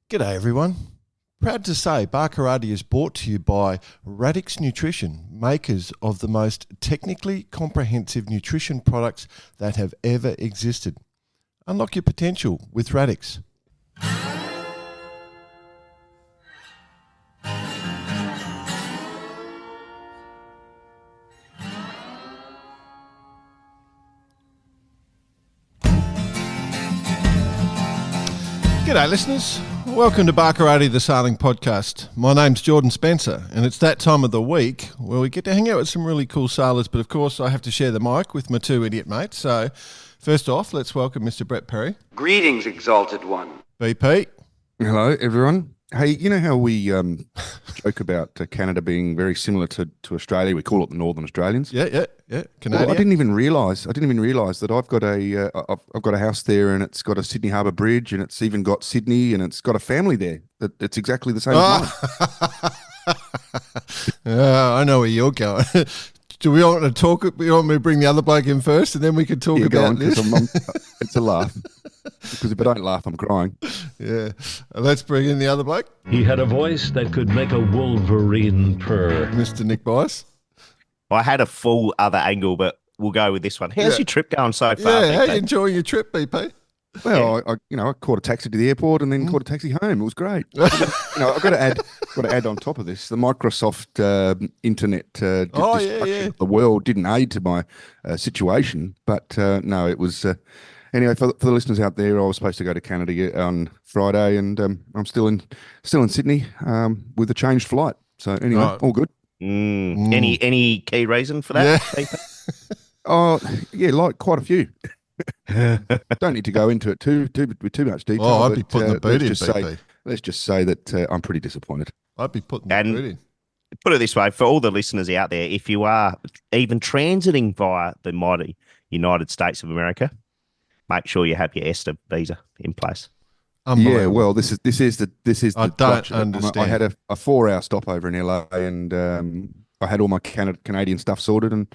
G'day everyone. Proud to say Barkarati is brought to you by Radix Nutrition, makers of the most technically comprehensive nutrition products that have ever existed. Unlock your potential with Radix. G'day listeners. Welcome to Barkarati the Sailing Podcast. My name's Jordan Spencer, and it's that time of the week where we get to hang out with some really cool sailors, but of course I have to share the mic with my two idiot mates. So first off, let's welcome Mr. Brett Perry. Greetings, Exalted One. BP. Hello, everyone. Hey, you know how we joke about Canada being very similar to Australia? We call it the Northern Australians. Yeah. Canadian. Well, I didn't even realise that I've got a house there, and it's got a Sydney Harbour Bridge, and it's even got Sydney, and it's got a family there. It's exactly the same as mine. I know where you're going. Do we want to talk? You want me to bring the other bloke in first, and then we can talk about this? It's a laugh. Because if I don't laugh, I'm crying. Yeah. Let's bring in the other bloke. He had a voice that could make a wolverine purr. Mr. Nick Bice. I had a full other angle, but we'll go with this one. How's your trip going so far? Yeah, how you enjoying your trip, BP? Well, I caught a taxi to the airport and then caught a taxi home. It was great. I've got to add on top of this, the Microsoft internet destruction of the world didn't aid to my situation, but no, it was. Anyway, for the listeners out there, I was supposed to go to Canada on Friday, and I'm still in Sydney with a changed flight. So anyway, all good. Any key reason for that? Yeah. Like quite a few. Don't need to go into it too much detail. Oh, I'd be putting the boot in, BP. Let's just say that I'm pretty disappointed. I'd be putting the boot in. Put it this way, for all the listeners out there, if you are even transiting via the mighty United States of America, make sure you have your ESTA visa in place. Yeah, well, this is the. I don't understand. I had a 4-hour stopover in LA, and I had all my Canadian stuff sorted, and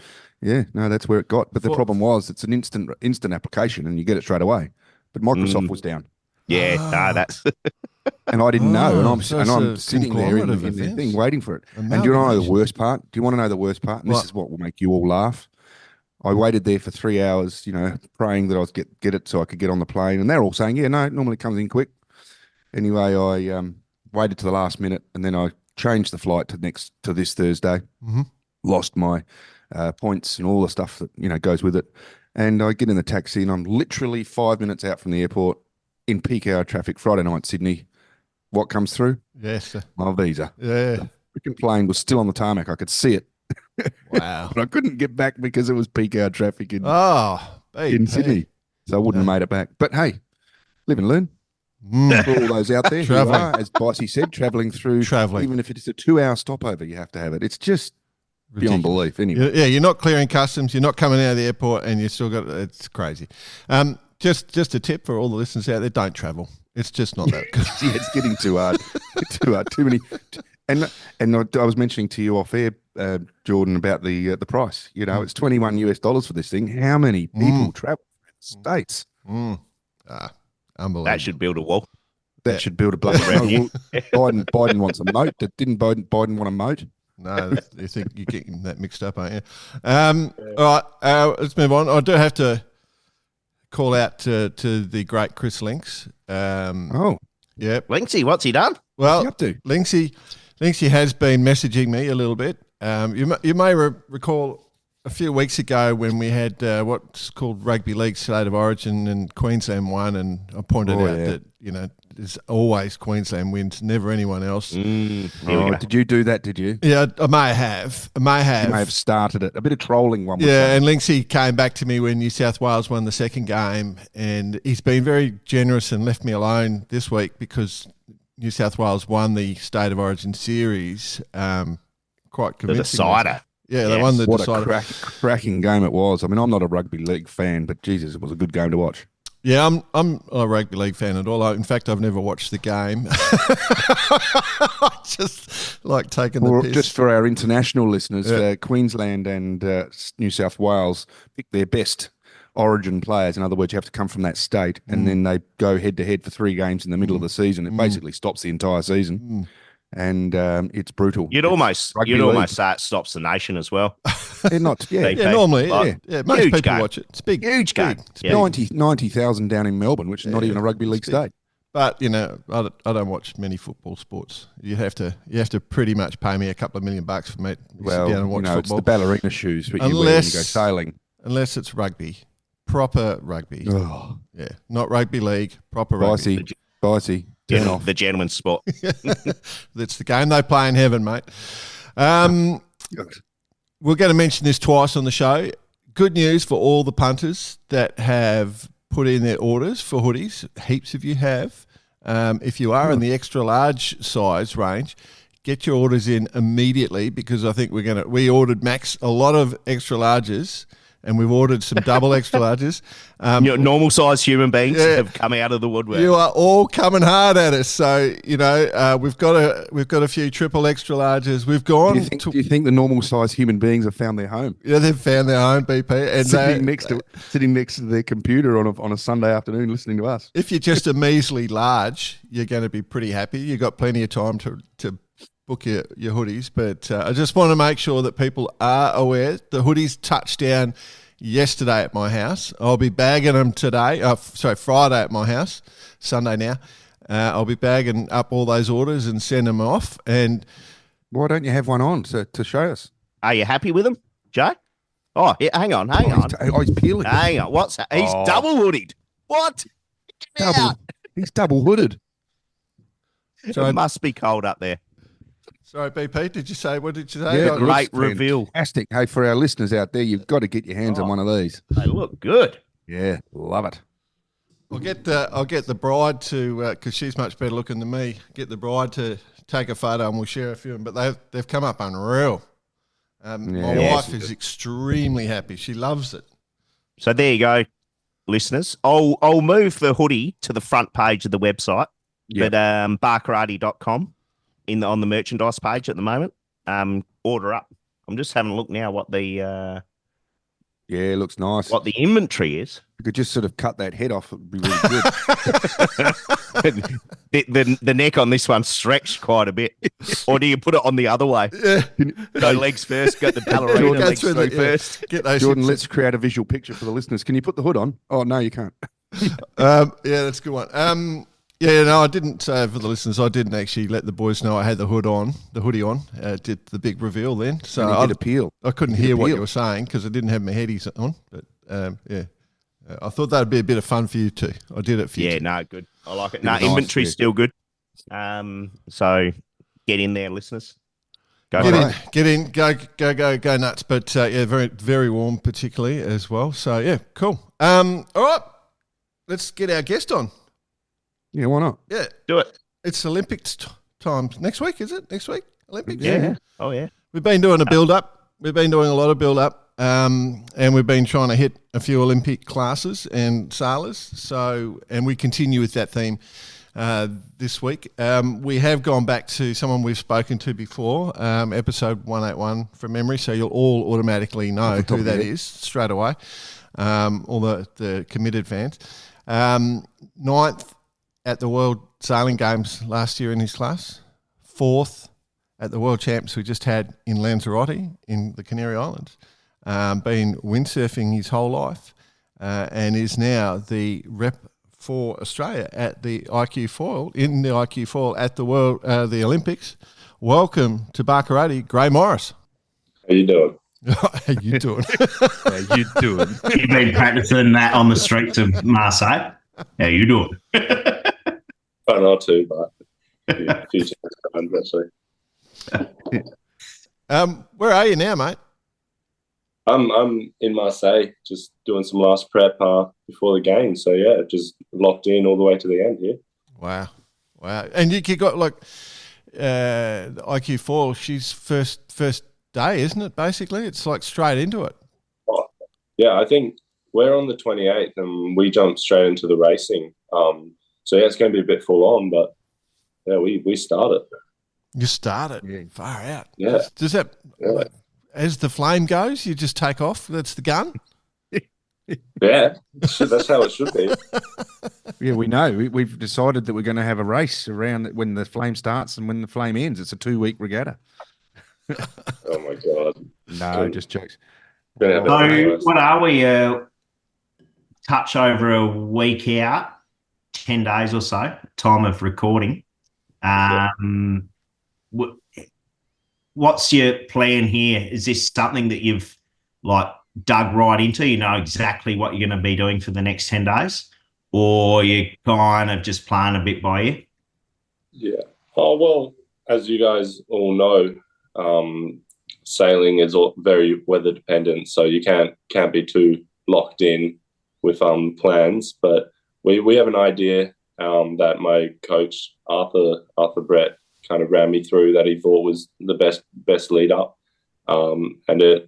yeah, no, that's where it got. But the problem was, it's an instant application, and you get it straight away. But Microsoft was down. Yeah, that's. And I didn't know, and I'm sitting there in the thing waiting for it. And do you want to know the worst part? Do you want to know the worst part? And this is what will make you all laugh. I waited there for 3 hours, praying that I was get it so I could get on the plane. And they're all saying, yeah, no, it normally comes in quick. Anyway, I waited to the last minute, and then I changed the flight to this Thursday. Mm-hmm. Lost my points and all the stuff that goes with it. And I get in the taxi, and I'm literally 5 minutes out from the airport in peak hour traffic, Friday night, Sydney. What comes through? Yes, sir. My visa. Yeah. The freaking plane was still on the tarmac. I could see it. Wow. But I couldn't get back because it was peak hour traffic in Sydney. So I wouldn't have made it back. But hey, live and learn. For all those out there who are, as Bicey said, travelling. Even if it's a 2-hour stopover, you have to have it. It's just beyond belief. Anyway. Yeah, you're not clearing customs. You're not coming out of the airport, and you still got it's crazy. Just a tip for all the listeners out there: don't travel. It's just not that good. Yeah, it's getting too hard. Too many. And I was mentioning to you off air, Jordan, about the price. It's $21 for this thing. How many people travel from the States? Unbelievable. That should build a wall. That should build a bloody wall. Biden wants a moat. Didn't Biden want a moat? No, you think you're getting that mixed up, aren't you? All right, let's move on. I do have to call out to the great Chris Links. Yeah. Linksy, what's he done? Well, What's he up to? Linksy has been messaging me a little bit. You may recall a few weeks ago when we had what's called Rugby League State of Origin, and Queensland won, and I pointed out that there's always Queensland wins, never anyone else. Did you do that? Did you? Yeah, I may have. You may have started it. A bit of trolling one. Yeah, and Linksy came back to me when New South Wales won the second game, and he's been very generous and left me alone this week because New South Wales won the State of Origin series quite convincingly. The decider. Yeah, they won the decider. What a cracking game it was. I mean, I'm not a rugby league fan, but Jesus, it was a good game to watch. Yeah, I'm a rugby league fan at all. In fact, I've never watched the game. I just like taking the piss. Just for our international listeners, Queensland and New South Wales picked their best origin players. In other words, you have to come from that state, and then they go head-to-head for 3 games in the middle of the season. It basically stops the entire season, and it's brutal. You'd almost say it stops the nation as well. Normally, most people game. watch it. It's big. Huge game. It's 90,000 down in Melbourne, which is not even a rugby league state. But, I don't watch many football sports. You have to pretty much pay me a couple of $1 million for me to sit down and watch football. It's the ballerina shoes that you wear when you go sailing. Unless it's rugby. Proper rugby. Oh. Yeah, not rugby league, proper rugby. Bicey. Turn off. The gentleman's sport. That's the game they play in heaven, mate. We're going to mention this twice on the show. Good news for all the punters that have put in their orders for hoodies. Heaps of you have. If you are in the extra large size range, get your orders in immediately, because I think we ordered Max a lot of extra larges, and we've ordered some double extra larges. Normal sized human beings have come out of the woodwork. You are all coming hard at us. So, we've got a few triple extra larges. We've gone. Do you think the normal sized human beings have found their home? Yeah, they've found their home, BP. And sitting next to their computer on a Sunday afternoon listening to us. If you're just a measly large, you're going to be pretty happy. You've got plenty of time to book your hoodies, but I just want to make sure that people are aware. The hoodies touched down yesterday at my house. I'll be bagging them today. Friday at my house. Sunday now. I'll be bagging up all those orders and send them off. And why don't you have one on to show us? Are you happy with them, Joe? Oh, yeah, hang on. He's peeling. Hang on. What's that? He's double hoodied. What? He's double hooded. So it must be cold up there. Sorry, BP, what did you say? Yeah, great reveal. Fantastic. Hey, for our listeners out there, you've got to get your hands on one of these. They look good. Yeah, love it. I'll get the bride to, because she's much better looking than me, get the bride to take a photo and we'll share a few of them. But they've come up unreal. My wife is extremely happy. She loves it. So there you go, listeners. I'll move the hoodie to the front page of the website, but barkarati.com. On the merchandise page at the moment. Order up. I'm just having a look now what the it looks nice. What the inventory is. You could just sort of cut that head off. It would be really good. the neck on this one's stretched quite a bit. Or do you put it on the other way? Yeah. Go legs first, got the ballerina legs through first. Get those Jordan, let's create a visual picture for the listeners. Can you put the hood on? Oh, no, you can't. That's a good one. I didn't say for the listeners. I didn't actually let the boys know I had the hoodie on. Did the big reveal then, so I couldn't hear what you were saying because I didn't have my headies on. But I thought that'd be a bit of fun for you too. I did it for you. Yeah, no, good. I like it. No, inventory's still good. So get in there, listeners. Get in, go nuts. But very, very warm, particularly as well. So yeah, cool. All right, let's get our guest on. Yeah, why not? Yeah. Do it. It's Olympics time. Next week, is it? Next week? Olympics? Yeah. Oh, yeah. We've been doing a build-up. We've been doing a lot of build-up, and we've been trying to hit a few Olympic classes and sailors. So, and we continue with that theme this week. We have gone back to someone we've spoken to before, episode 181 from memory, so you'll all automatically know who that is straight away, all the committed fans. 9th at the World Sailing Games last year in his class, 4th at the World Champs we just had in Lanzarote in the Canary Islands, been windsurfing his whole life, and is now the rep for Australia at the IQ foil, at the Olympics. Welcome to Barkarati, Grae Morris. How you doing? How you doing? You've been practicing that on the streets of Marseille. How you doing? One or two, but a few times actually. Where are you now, mate? I'm in Marseille, just doing some last prep before the game. So yeah, just locked in all the way to the end here. Wow. And you got like IQ4. She's first day, isn't it? Basically, it's like straight into it. Oh, yeah, I think we're on the 28th, and we jumped straight into the racing. So yeah, it's going to be a bit full on, but yeah, we started. You started? Yeah. Far out. Yeah. Does that, as the flame goes, you just take off? That's the gun? Yeah, that's how it should be. Yeah, we know. We've decided that we're going to have a race around when the flame starts and when the flame ends. It's a 2-week regatta. Oh my god! No, just jokes. So what are we? Touch over a week out, 10 days or so, time of recording. What's your plan here? Is this something that you've dug right into? You know exactly what you're going to be doing for the next 10 days, or you kind of just playing a bit by ear? Yeah. Oh well, as you guys all know, sailing is all very weather dependent, so you can't be too locked in with plans. But we have an idea that my coach Arthur Brett kind of ran me through that he thought was the best lead up, and it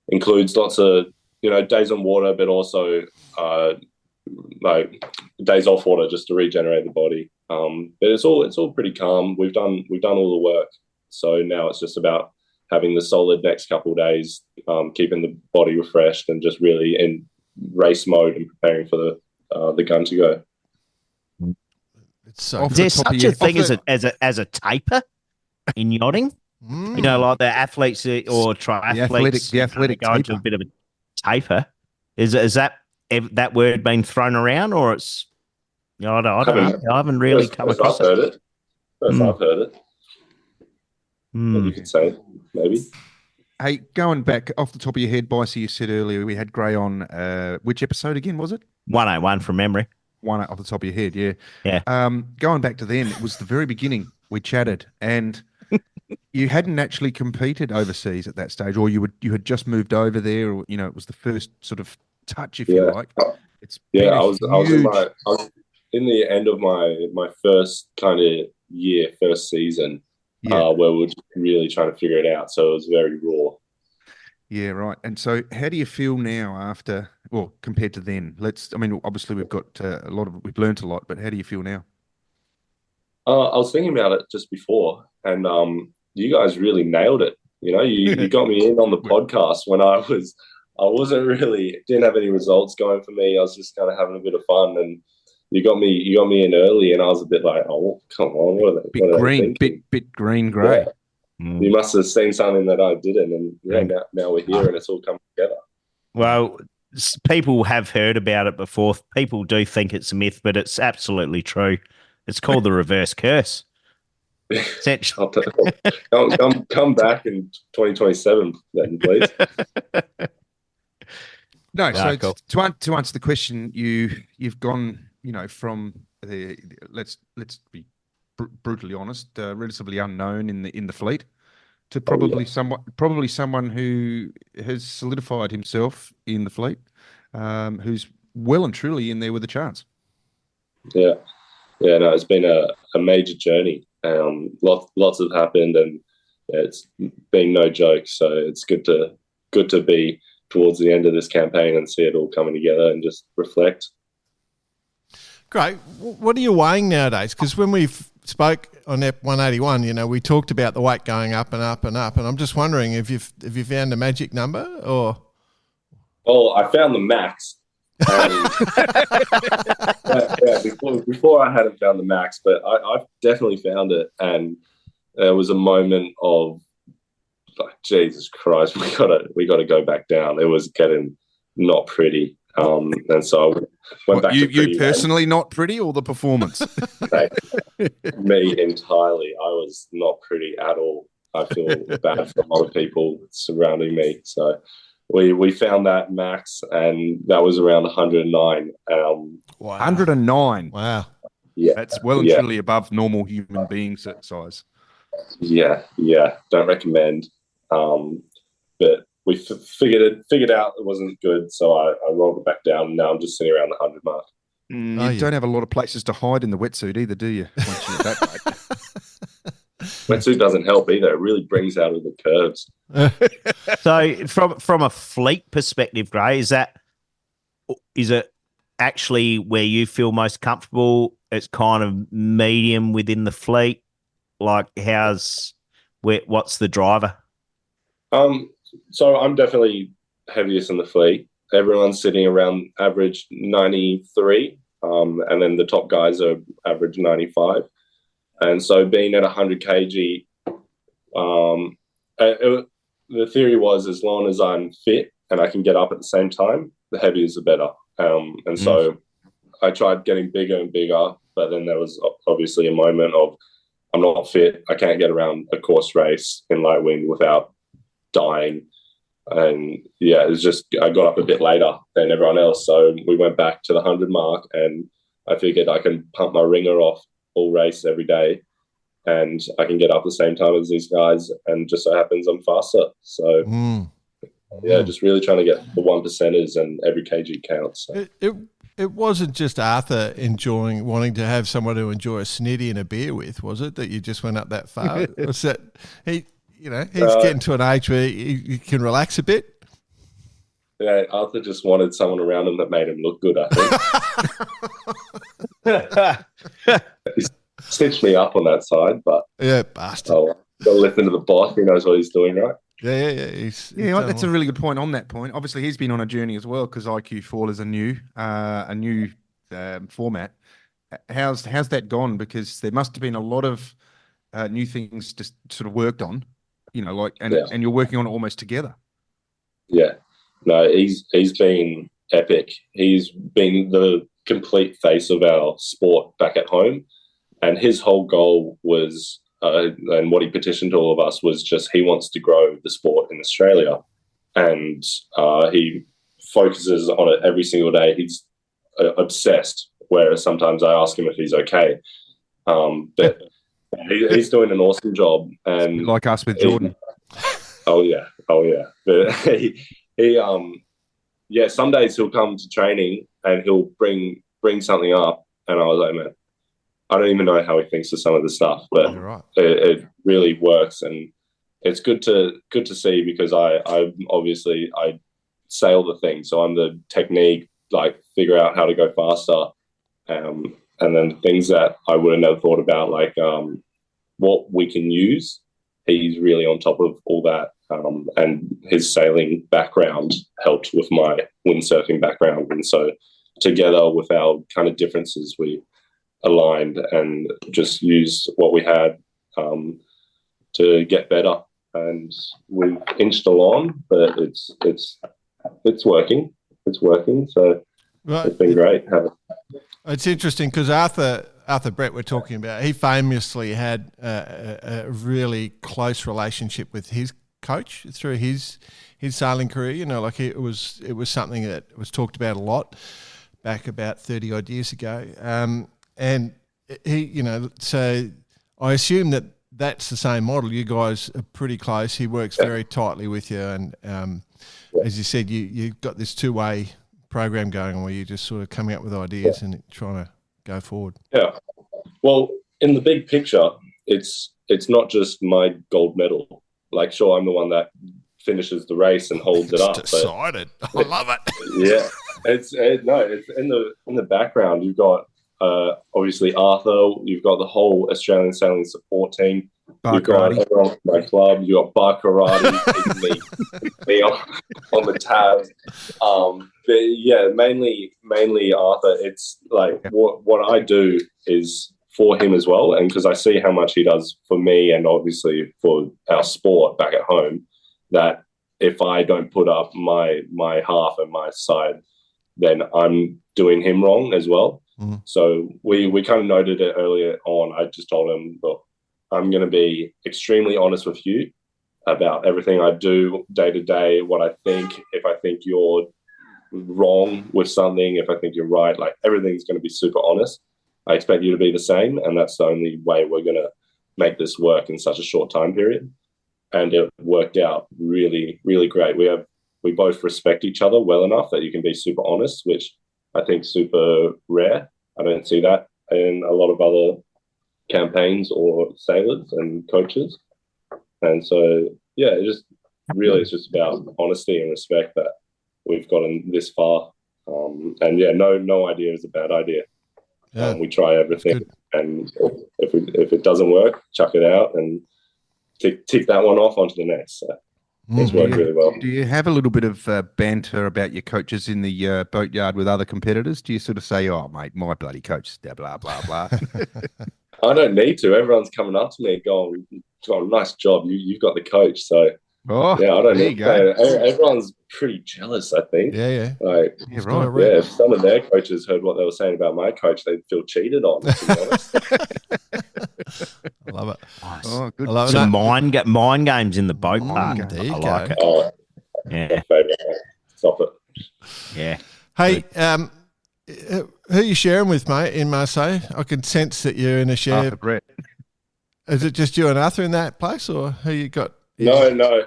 includes lots of days on water, but also days off water just to regenerate the body. But it's all pretty calm. We've done all the work, so now it's just about having the solid next couple of days, keeping the body refreshed and just really in race mode and preparing for the gun to go. Is there such a thing as a taper in yachting? You know, like the athletes or triathletes, the athletic go into a bit of a taper. Is that word been thrown around, or it's? I don't know. I haven't really come across it. I've heard it. You could say maybe. Hey, going back off the top of your head, Bicey, you said earlier we had Grae on. Which episode again was it? 101 from memory. One off the top of your head, yeah. Yeah. Going back to then, it was the very beginning. We chatted, and you hadn't actually competed overseas at that stage, or you had just moved over there, or it was the first sort of touch, if you like. I was in the end of my first kind of year, first season, where we were really trying to figure it out. So it was very raw. Yeah, right. And so, how do you feel now after? Well, compared to then, obviously we've got we've learned a lot, but how do you feel now? I was thinking about it just before, and you guys really nailed it. You got me in on the podcast when didn't have any results going for me. I was just kind of having a bit of fun, and you got me in early, and I was a bit like, oh, come on, what are they? Bit green, Grae. Yeah. You must have seen something that I didn't, and now we're here, and it's all coming together. Well, people have heard about it before. People do think it's a myth, but it's absolutely true. It's called the reverse curse. Come back in 2027, then, please. No, so cool. To answer the question, you've gone, from the let's be brutally honest, relatively unknown in the fleet, to probably someone who has solidified himself in the fleet, who's well and truly in there with a chance. Yeah, no, it's been a major journey. Lots have happened, and it's been no joke. So it's good to be towards the end of this campaign and see it all coming together and just reflect. Great. What are you weighing nowadays? Because when we spoke on Ep181, we talked about the weight going up and up and up, and I'm just wondering if you found a magic number or. Well, I found the max. Before I hadn't found the max, but I've definitely found it, and there was a moment of like, Jesus Christ, we got to go back down. It was getting not pretty. And so I went back to you personally not pretty, or the performance? Me entirely. I was not pretty at all. I feel bad for a lot of people surrounding me. So we found that max, and that was around 109. Wow. 109. Wow. Yeah. That's well and truly above normal human being size. Yeah. Don't recommend. But we figured out it wasn't good, so I rolled it back down, and now I'm just sitting around the 100 mark. You don't have a lot of places to hide in the wetsuit either, do you? Once you're that weight. Wetsuit doesn't help either. It really brings out all the curves. So from a fleet perspective, Grae, is it actually where you feel most comfortable? It's kind of medium within the fleet. Like what's the driver? So I'm definitely heaviest in the fleet. everyone's sitting around average 93, and then the top guys are average 95. And so being at 100 kg, the theory was as long as I'm fit and I can get up at the same time, the heavier the better. And so I tried getting bigger and bigger, but then there was obviously a moment of I'm not fit. I can't get around a course race in light wind without dying. And yeah, it was just, I got up a bit later than everyone else. So we went back to the 100 mark, and I figured I can pump my ringer off all race every day, and I can get up the same time as these guys. And just so happens I'm faster. So just really trying to get the 1%ers, and every kg counts. So. It wasn't just Arthur wanting to have someone to enjoy a snitty and a beer with, was it? That you just went up that far? Was that he's getting to an age where he can relax a bit? Yeah, Arthur just wanted someone around him that made him look good, I think. He stitched me up on that side, but yeah, bastard. I'll listen to the boss. He knows what he's doing, right? Yeah. That's a really good point on that point. Obviously, he's been on a journey as well, because IQ Fall is a new format. How's that gone? Because there must have been a lot of new things just sort of worked on, and you're working on it almost together. Yeah, no, he's been epic. He's been the complete face of our sport back at home, and his whole goal was. And what he petitioned to all of us was just he wants to grow the sport in Australia, and he focuses on it every single day. He's obsessed, whereas sometimes I ask him if he's okay. But he's doing an awesome job. And like us with Jordan. Oh yeah. But some days he'll come to training and he'll bring something up, and I was like, man, I don't even know how he thinks of some of the stuff, but it really works, and it's good to see, because I obviously sail the thing, so I'm the technique, like figure out how to go faster, and then things that I would have never thought about, like what we can use. He's really on top of all that, and his sailing background helped with my windsurfing background, and so together with our kind of differences, we aligned and just used what we had to get better, and we've inched along, but it's working. So it's been great. It's interesting because Arthur Brett we're talking about, he famously had a really close relationship with his coach through his sailing career. It was something that was talked about a lot back about 30 odd years ago. And he, so I assume that's the same model. You guys are pretty close. He works very tightly with you. And as you said, you've got this two-way program going on where you're just sort of coming up with ideas and trying to go forward. Yeah. Well, in the big picture, it's not just my gold medal. Like, sure, I'm the one that finishes the race and holds it up. Decided. I love it. Yeah. It's in the background. You've got obviously Arthur, you've got the whole Australian sailing support team, you've got everyone from my club, you've got Bar Karate, me on the tab. But yeah, mainly Arthur. It's like what I do is for him as well, and because I see how much he does for me and obviously for our sport back at home, that if I don't put up my half and my side, then I'm doing him wrong as well. Mm-hmm. So we kind of noted it earlier on. I just told him, look, I'm going to be extremely honest with you about everything I do day to day, what I think. If I think you're wrong with something, if I think you're right, like everything's going to be super honest. I expect you to be the same, and that's the only way we're going to make this work in such a short time period. And it worked out really, really great. We both respect each other well enough that you can be super honest, which I think super rare. I don't see that in a lot of other campaigns or sailors and coaches. And so, yeah, it's just about honesty and respect that we've gotten this far. And yeah, no idea is a bad idea. Yeah, we try everything, and if it doesn't work, chuck it out and tick that one off onto the next. So. It's worked really well. Do you have a little bit of banter about your coaches in the boatyard with other competitors? Do you sort of say, "Oh, mate, my bloody coach, blah blah blah blah"? I don't need to. Everyone's coming up to me and going, "Nice job, you've got the coach." So I don't need to. Everyone's pretty jealous, I think. Yeah. Like, right. Yeah, if some of their coaches heard what they were saying about my coach, they'd feel cheated on, to be honest. I love it. Nice. Oh, good. Some mind games in the boat park. There you I go. like it. Oh, Yeah. Stop it. Yeah. Hey, who are you sharing with, mate, in Marseille? I can sense that you're in a share. Arthur Brett. Is it just you and Arthur in that place, or who you got? No.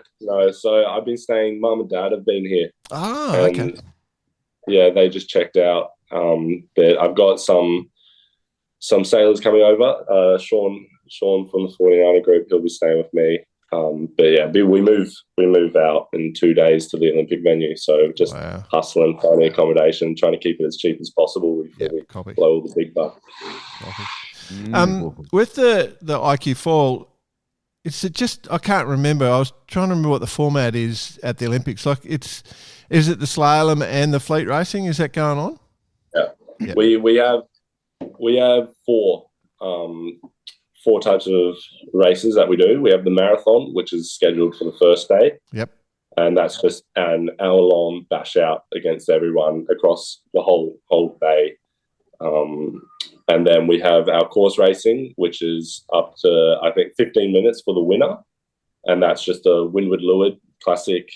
So I've been staying. Mum and Dad have been here. Oh, okay. Yeah, they just checked out. But I've got some sailors coming over. Sean from the 49er group, he'll be staying with me. We move out in 2 days to the Olympic venue. So just hustling, finding accommodation, trying to keep it as cheap as possible before we blow all the big bucks. With the IQ fall, it's just, I can't remember. I was trying to remember what the format is at the Olympics. Like, is it the slalom and the fleet racing? Is that going on? Yeah. We have four types of races that we do. We have the marathon, which is scheduled for the first day. Yep. And that's just an hour-long bash out against everyone across the whole day. And then we have our course racing, which is up to, I think, 15 minutes for the winner. And that's just a windward-leeward classic,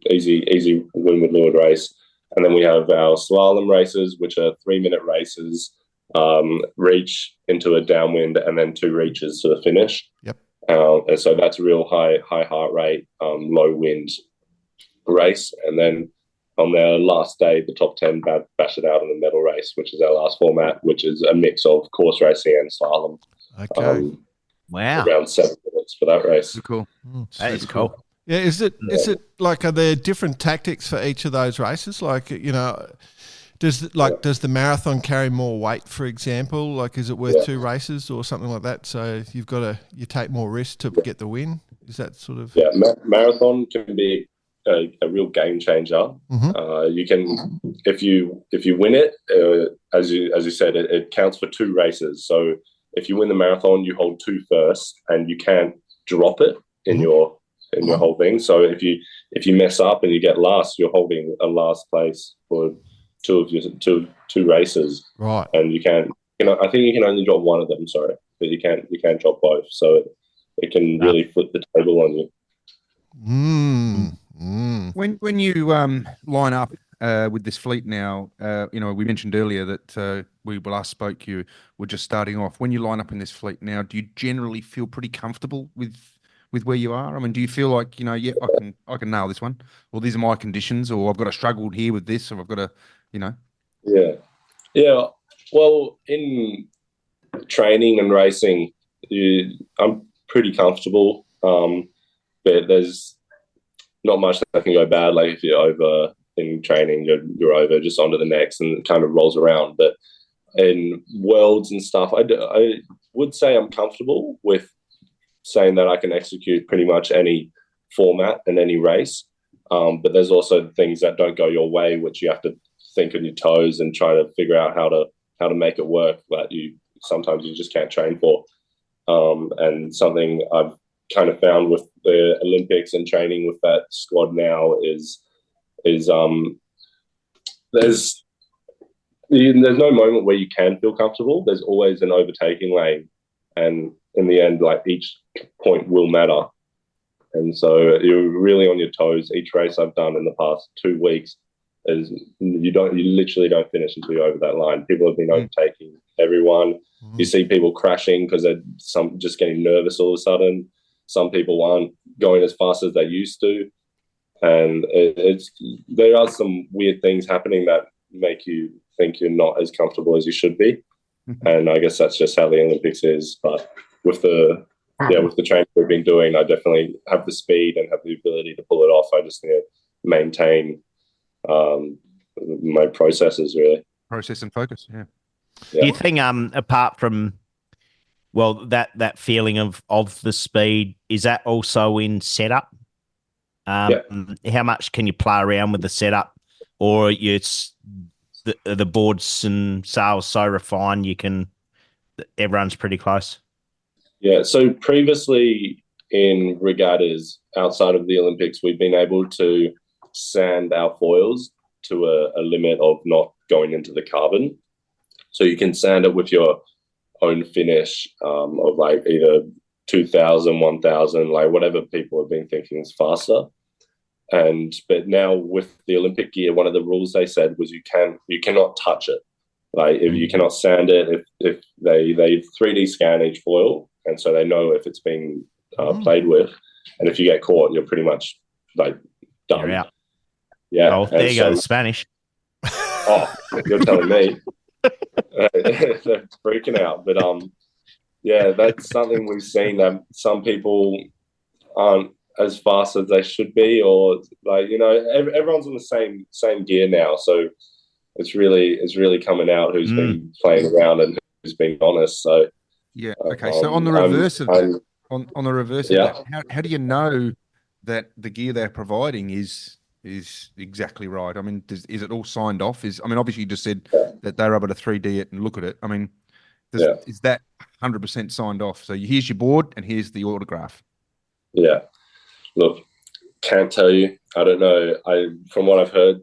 easy windward-leeward race. And then we have our slalom races, which are 3-minute races, reach into a downwind and then 2 reaches to the finish. Yep. And so that's a real high heart rate, low wind race. And then on their last day, the top 10 bash it out in the medal race, which is our last format, which is a mix of course racing and slalom. Okay. Wow. Around 7 minutes for that race. Cool. That is cool. Yeah, is it like, are there different tactics for each of those races? Like, does the marathon carry more weight, for example? Like, is it worth 2 races or something like that? So you take more risk to get the win. Is that sort of? Yeah, marathon can be a real game changer. Mm-hmm. You can, if you win it, as you said, it counts for 2 races. So if you win the marathon, you hold 2 first, and you can't drop it in your whole thing. So if you mess up and you get last, you're holding a last place for two races. Right. And you can't. I think you can only drop one of them. Sorry, but you can't drop both. So it can really flip the table on you. When you line up with this fleet now, we mentioned earlier that we last spoke, you were just starting off. When you line up in this fleet now, do you generally feel pretty comfortable with where you are? I mean, do you feel like, I can nail this one, or these are my conditions, or I've got to struggle here with this, or I've got to, Yeah. Well, in training and racing, I'm pretty comfortable. But there's not much that can go bad. Like, if you're over in training, you're over, just onto the next, and it kind of rolls around. But in worlds and stuff, I would say I'm comfortable with saying that I can execute pretty much any format and any race. But there's also things that don't go your way, which you have to think on your toes and try to figure out how to make it work, that sometimes you just can't train for. And something I've kind of found with the Olympics and training with that squad now is there's no moment where you can feel comfortable. There's always an overtaking lane, and in the end, like, each point will matter. And so you're really on your toes. Each race I've done in the past 2 weeks is you literally don't finish until you're over that line. People have been overtaking everyone. You see people crashing because they're just getting nervous all of a sudden. Some people aren't going as fast as they used to. And there are some weird things happening that make you think you're not as comfortable as you should be. And I guess that's just how the Olympics is. But with the training we've been doing, I definitely have the speed and have the ability to pull it off. I just need to maintain my processes, really. Process and focus, yeah. Do you think, apart from Well, that feeling of the speed, is that also in setup? How much can you play around with the setup, or it's the boards and sails so refined everyone's pretty close? Yeah. So previously in regattas outside of the Olympics, we've been able to sand our foils to a limit of not going into the carbon. So you can sand it with your own finish of like either 2,000, 1,000, like whatever people have been thinking is faster. But now with the Olympic gear, one of the rules they said was you cannot touch it. Like if you cannot sand it, if they 3D scan each foil, and so they know if it's being played with, and if you get caught, you're pretty much like done. You're out. Yeah. Oh, there you go, Spanish. Oh, you're telling me. They're freaking out, but yeah, that's something we've seen that some people aren't as fast as they should be, or like everyone's on the same gear now, so it's really coming out who's been playing around and who's been honest. So yeah, okay. So on the reverse of that, on the reverse of that, how do you know that the gear they're providing is exactly right? I mean, is it all signed off? Obviously you just said that they're able to 3D it and look at it. I mean, is that 100% signed off? So here's your board and here's the autograph. Yeah. Look, can't tell you. I don't know. From what I've heard,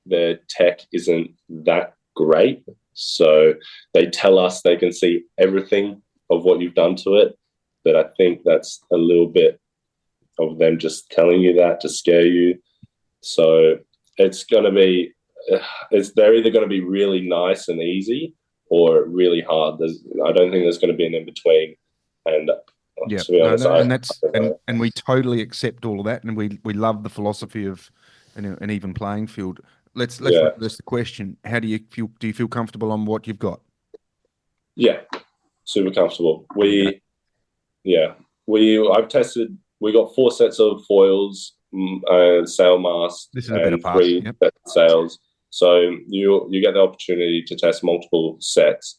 their tech isn't that great. So they tell us they can see everything of what you've done to it. But I think that's a little bit of them just telling you that to scare you. So it's going to be, they're either going to be really nice and easy or really hard. I don't think there's going to be an in-between. And to be honest, and we totally accept all of that, and we love the philosophy of an even playing field. Let's reverse the question. How do you feel? Do you feel comfortable on what you've got? Yeah, super comfortable. I've tested. We got 4 sets of foils, sail mast, and 3 sets of sails. So you get the opportunity to test multiple sets.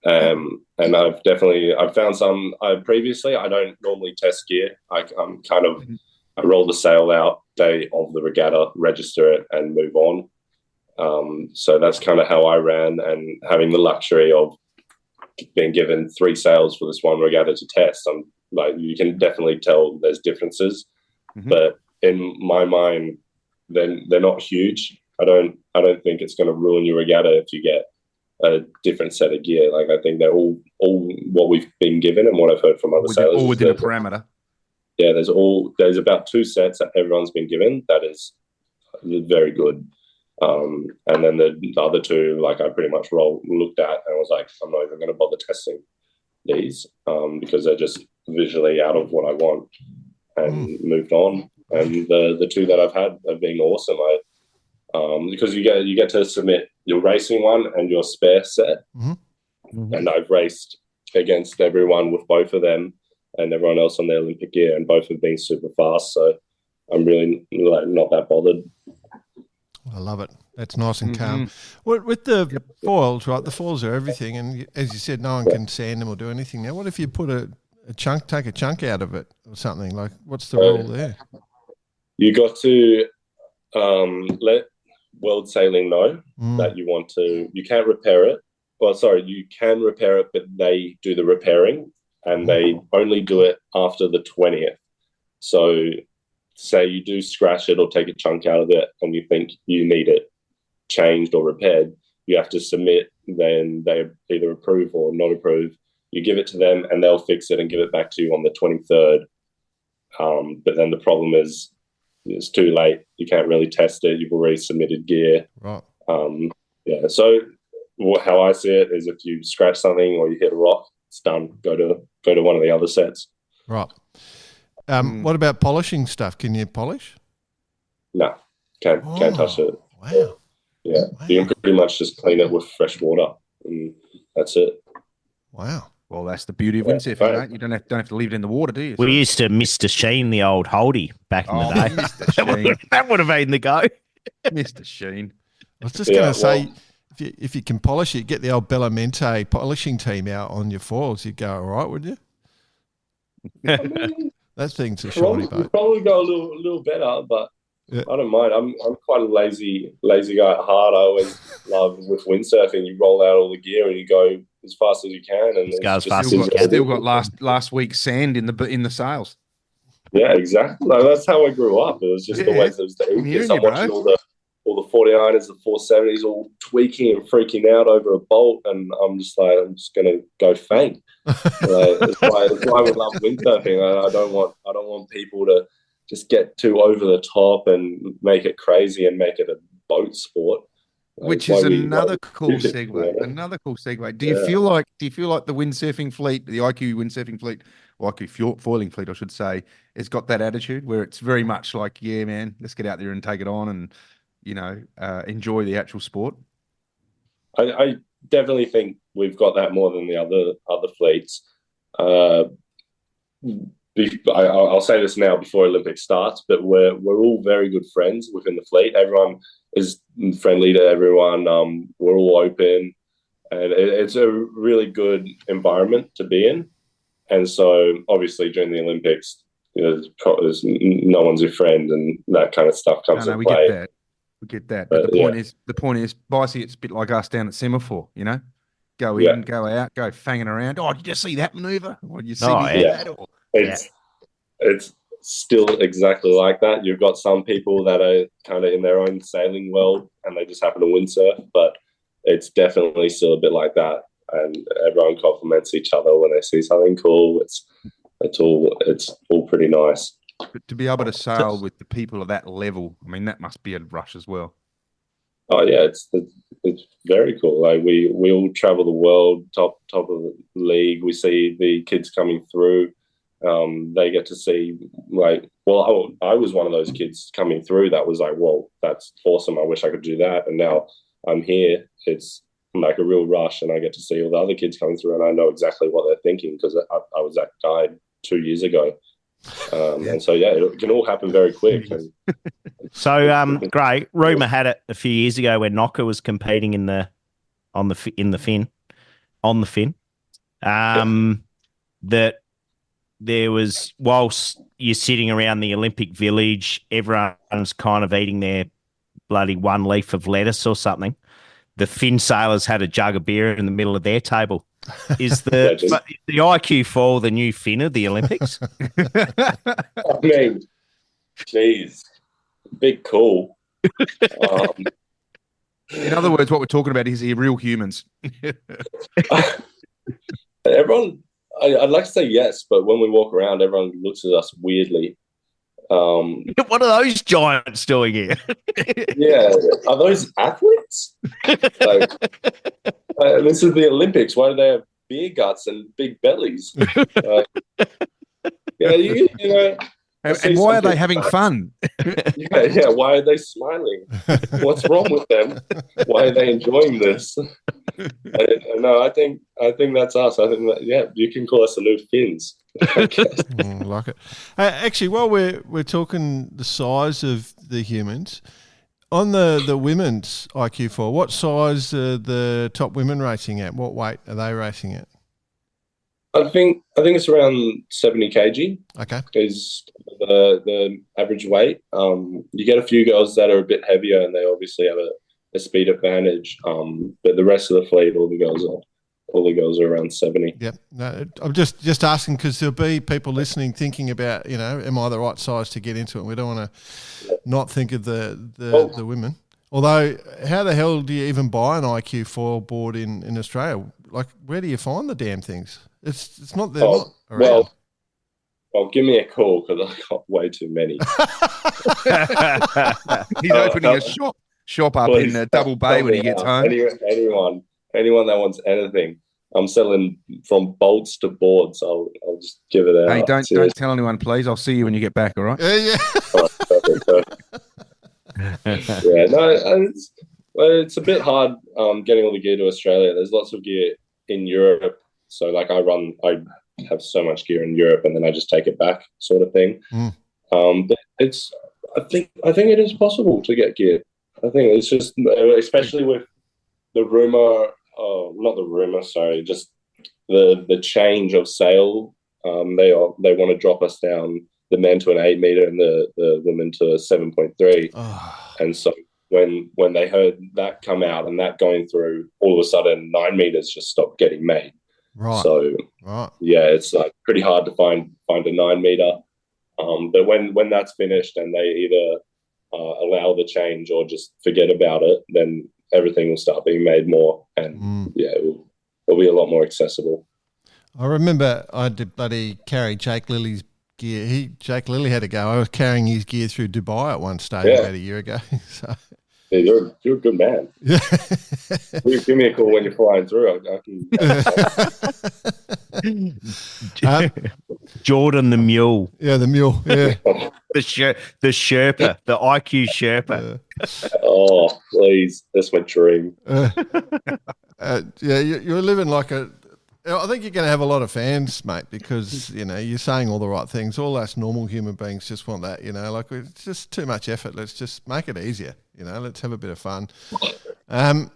And I've found some previously. I don't normally test gear. I roll the sail out day of the regatta, register it, and move on. So that's kind of how I ran, and having the luxury of being given 3 sails for this one regatta to test. I'm like, you can definitely tell there's differences, but in my mind, they're not huge. I don't think it's going to ruin your regatta if you get a different set of gear. Like, I think they're all what we've been given and what I've heard from other sailors. All within a parameter. Yeah, there's about 2 sets that everyone's been given. That is very good. And then the other 2, like, I pretty much looked at and was like, I'm not even going to bother testing these because they're just visually out of what I want, and moved on. And the 2 that I've had have been awesome. Because you get to submit your racing one and your spare set, and I've raced against everyone with both of them and everyone else on their Olympic gear, and both have been super fast. So I'm really not that bothered. I love it. That's nice and calm. With the foils, right? The foils are everything, and as you said, no one can sand them or do anything. Now, what if you put take a chunk out of it or something? Like, what's the rule there? You got to let World Sailing know that you want to. You can't repair it. Well, sorry, you can repair it, but they do the repairing, and they only do it after the 20th. So, say you do scratch it or take a chunk out of it, and you think you need it changed or repaired, you have to submit. Then they either approve or not approve. You give it to them, and they'll fix it and give it back to you on the 23rd. But then the problem is, it's too late. You can't really test it. You've already submitted gear. Right. So how I see it is, if you scratch something or you hit a rock, it's done. Go to one of the other sets. Right. What about polishing stuff? Can you polish? No, can't touch it. Wow. Yeah, wow. You can pretty much just clean it with fresh water, and that's it. Wow. Well, that's the beauty of windsurfing, right? You don't have to leave it in the water, do you? We used to Mr. Sheen, the old Holdie, back in the day. Mr. Sheen. That would have been the go. Mr. Sheen. I was just going to say, if you can polish it, get the old Bellamente polishing team out on your foils, you'd go all right, would you? I mean, that thing's a shiny boat. Probably go a little better, but yeah. I don't mind. I'm quite a lazy guy at heart. I always love with windsurfing. You roll out all the gear and you go as fast as you can, and still got last week's sand in the sails. Yeah, exactly. No, that's how I grew up. It was just always those days. I'm watching all the 49ers, the 470s, all tweaking and freaking out over a bolt, and I'm just gonna go faint. That's why I would love windsurfing. I don't want people to just get too over the top and make it crazy and make it a boat sport. Which is another cool segue. Another cool segue. Do you feel like the windsurfing fleet, the IQ windsurfing fleet, or IQ foiling fleet, I should say, has got that attitude where it's very much like, yeah, man, let's get out there and take it on and, enjoy the actual sport? I definitely think we've got that more than the other fleets. I'll say this now before Olympics starts, but we're all very good friends within the fleet. Everyone is friendly to everyone. We're all open, and it's a really good environment to be in. And so, obviously, during the Olympics, there's no one's your friend, and that kind of stuff comes into play. We get that. But the point is, Bicey, it's a bit like us down at Semaphore, Go in, go out, go fanging around. Oh, did you see that maneuver? Or did you see that? Or, It's still exactly like that. You've got some people that are kind of in their own sailing world and they just happen to windsurf, but it's definitely still a bit like that. And everyone compliments each other when they see something cool. It's all pretty nice. But to be able to sail with the people of that level, I mean, that must be a rush as well. Oh yeah, it's very cool. Like we all travel the world, top of the league. We see the kids coming through. They get to see I was one of those kids coming through that was like, well, that's awesome. I wish I could do that. And now I'm here. It's like a real rush, and I get to see all the other kids coming through, and I know exactly what they're thinking because I was that guy 2 years ago. And so, it can all happen very quick. So, Grae, rumour had it a few years ago when Knocker was competing on the fin, that there was, whilst you're sitting around the Olympic Village, everyone's kind of eating their bloody one leaf of lettuce or something. The Finn sailors had a jug of beer in the middle of their table. Is the IQ foil the new Finn of the Olympics? I mean, geez, big call. In other words, what we're talking about is here real humans. Everyone, I'd like to say yes, but when we walk around, everyone looks at us weirdly. What are those giants doing here? Yeah, are those athletes? This is the Olympics. Why do they have beer guts and big bellies? And why are they having fun? Yeah. Why are they smiling? What's wrong with them? Why are they enjoying this? No, I think that's us. I think that, you can call us the new Finns. I like it. Actually, while we're talking the size of the humans, on the women's IQ4, what size are the top women racing at? What weight are they racing at? I think it's around 70 kg. Okay, is the average weight. You get a few girls that are a bit heavier, and they obviously have a speed advantage. But the rest of the fleet, all the girls are around 70. Yep. No, I'm just asking because there'll be people listening thinking about, am I the right size to get into it? We don't want to not think of the women. Although, how the hell do you even buy an IQ foil board in Australia? Like, where do you find the damn things? It's not there. Well, give me a call because I've got way too many. He's opening a shop up in Double Bay when he gets home. Anyone that wants anything, I'm selling from bolts to boards. I'll just give it out. Hey, don't tell anyone, please. I'll see you when you get back. All right. Yeah. All right, perfect. Yeah, no, it's a bit hard getting all the gear to Australia. There's lots of gear in Europe. So like I have so much gear in Europe and then I just take it back sort of thing. But I think it is possible to get gear. I think it's just, especially with the rumor, not the rumor, sorry, just the change of sail. They want to drop us down, the men to an 8 meter and the women to 7.3. Oh. And so when they heard that come out and that going through, all of a sudden 9 meters just stopped getting made. Right. So yeah, it's like pretty hard to find a 9 meter. But when that's finished and they either allow the change or just forget about it, then everything will start being made more, and it'll be a lot more accessible. I remember I did bloody carry Jake Lilly's gear. Jake Lilly had to go. I was carrying his gear through Dubai at one stage about a year ago. So. Yeah, you're a good man. Yeah. Give me a call when you're flying through. Jordan the Mule. Yeah, the Mule. Yeah. the Sherpa, the IQ Sherpa. Oh, please. That's my dream. You're living like I think you're going to have a lot of fans, mate, because, you're saying all the right things. All us normal human beings just want that, like it's just too much effort. Let's just make it easier, let's have a bit of fun. It'll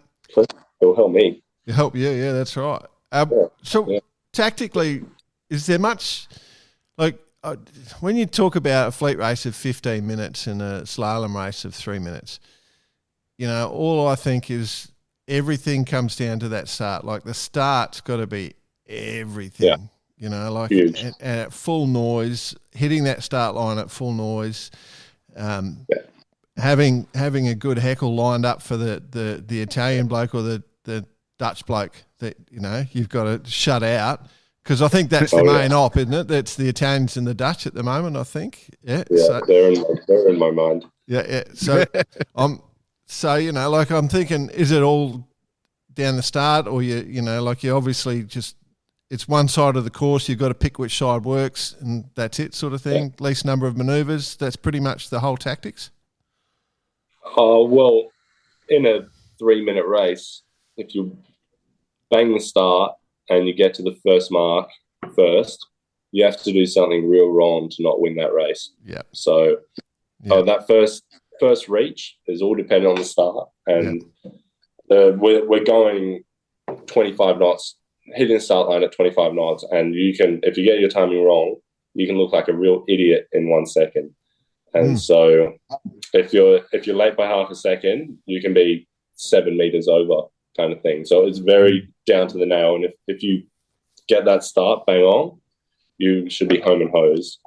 help me. It'll help you, yeah, that's right. Tactically, is there much, when you talk about a fleet race of 15 minutes and a slalom race of 3 minutes, all I think is everything comes down to that start. Like the start's got to be everything, huge. And at full noise, hitting that start line at full noise, having a good heckle lined up for the Italian bloke or the Dutch bloke that, you've got to shut out. Because I think that's the main op, isn't it? That's the Italians and the Dutch at the moment, I think. Yeah, so, they're in my mind. Yeah. So I'm thinking, is it all down the start, or you obviously just it's one side of the course. You've got to pick which side works, and that's it, sort of thing. Yeah. Least number of manoeuvres. That's pretty much the whole tactics. Well, in a 3-minute race, if you bang the start and you get to the first mark first, you have to do something real wrong to not win that race. Yeah. So that first reach is all dependent on the start, and we're going 25 knots, hitting the start line at 25 knots, and you can, if you get your timing wrong, you can look like a real idiot in 1 second. And so if you're late by half a second, you can be 7 meters over, kind of thing. So it's very down to the nail, and if you get that start bang on, you should be home and hose.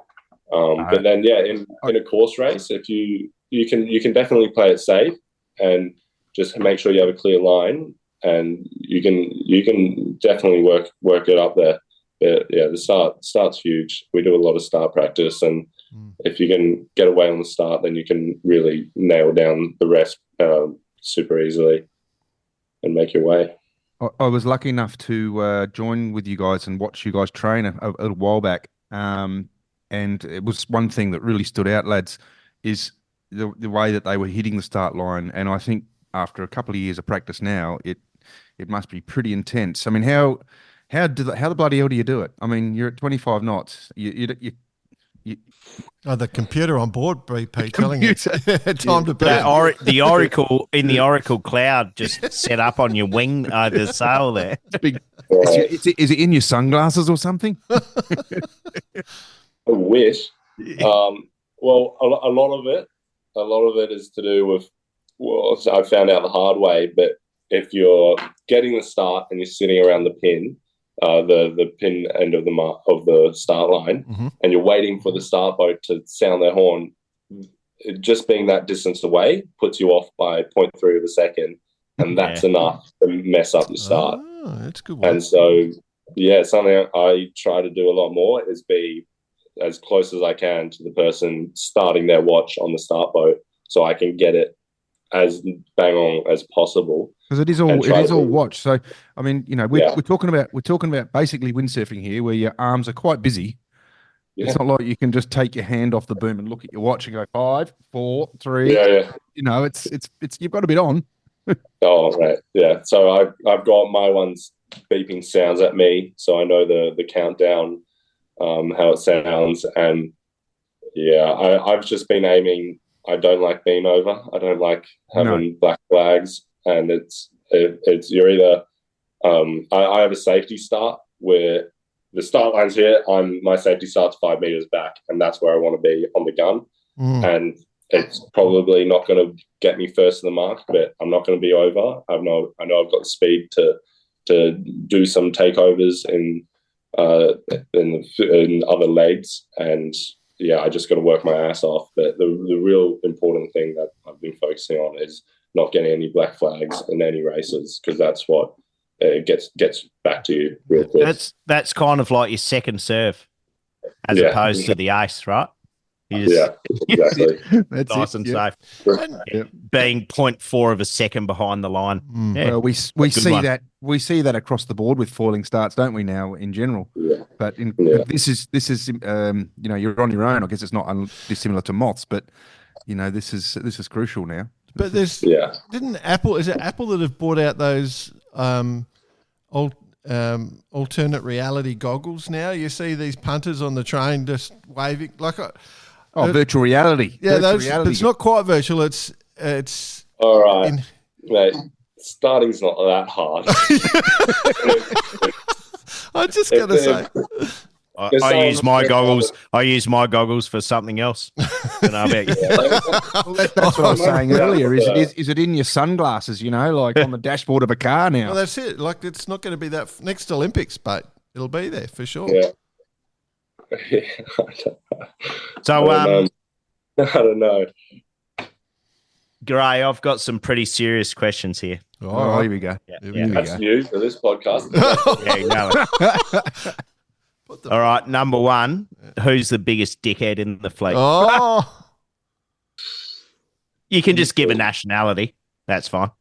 But then in a course race, if you can definitely play it safe and just make sure you have a clear line, and you can definitely work it up there. But the start's huge. We do a lot of start practice, and if you can get away on the start, then you can really nail down the rest super easily and make your way. I was lucky enough to join with you guys and watch you guys train a little while back. And it was one thing that really stood out, lads, is the way that they were hitting the start line. And I think after a couple of years of practice now, it must be pretty intense. I mean, how the bloody hell do you do it? I mean, you're at 25 knots. The computer on board, BP, telling you time to burn. The Oracle in the Oracle cloud just set up on your wing, the sail there. Is it in your sunglasses or something? I wish. Well, a lot of it is to do with. Well, I found out the hard way, but if you're getting the start and you're sitting around the pin, the pin end of the start line, and you're waiting for the start boat to sound their horn, just being that distance away puts you off by 0.3 of a second, and that's enough to mess up your start. Oh, that's a good one. And so, something I try to do a lot more is be as close as I can to the person starting their watch on the start boat, so I can get it as bang on as possible. Because it is all watch. So I mean, we're talking about basically windsurfing here, where your arms are quite busy. Yeah. It's not like you can just take your hand off the boom and look at your watch and go 5, 4, 3. Yeah. It's you've got a bit on. Oh right, yeah. So I've got my ones beeping sounds at me, so I know the countdown, how it sounds, and I've just been aiming. I don't like being over. I don't like having black flags, and It's you're either I have a safety start where the start line's here. My safety start's 5 meters back, and that's where I want to be on the gun. And it's probably not going to get me first in the mark, but I'm not going to be over. I know I've got the speed to do some takeovers in other legs, and I just got to work my ass off. But the real important thing that I've been focusing on is not getting any black flags in any races, because that's what gets back to you real quick. That's kind of like your second serve, as opposed to the ace, right? Exactly. That's nice and safe. Being 0.4 of a second behind the line. Well, we see that across the board with foiling starts, don't we? Now, in general, but this is you're on your own. I guess it's not dissimilar to moths, but this is crucial now. But there's didn't Apple? Is it Apple that have brought out those alternate reality goggles now? You see these punters on the train just waving like. Virtual reality. Yeah, but it's not quite virtual. It's all right, mate. Starting's not that hard. I just gotta say, I use my goggles. I use my goggles for something else. That's what I was saying earlier. Is it in your sunglasses? Like on the dashboard of a car now. Well, that's it. Like it's not going to be that next Olympics, but it'll be there for sure. Yeah. So I don't know. Grae, I've got some pretty serious questions here. Oh, here we go. That's new for this podcast. All right, number one, who's the biggest dickhead in the fleet? Oh, you can just give a nationality. That's fine.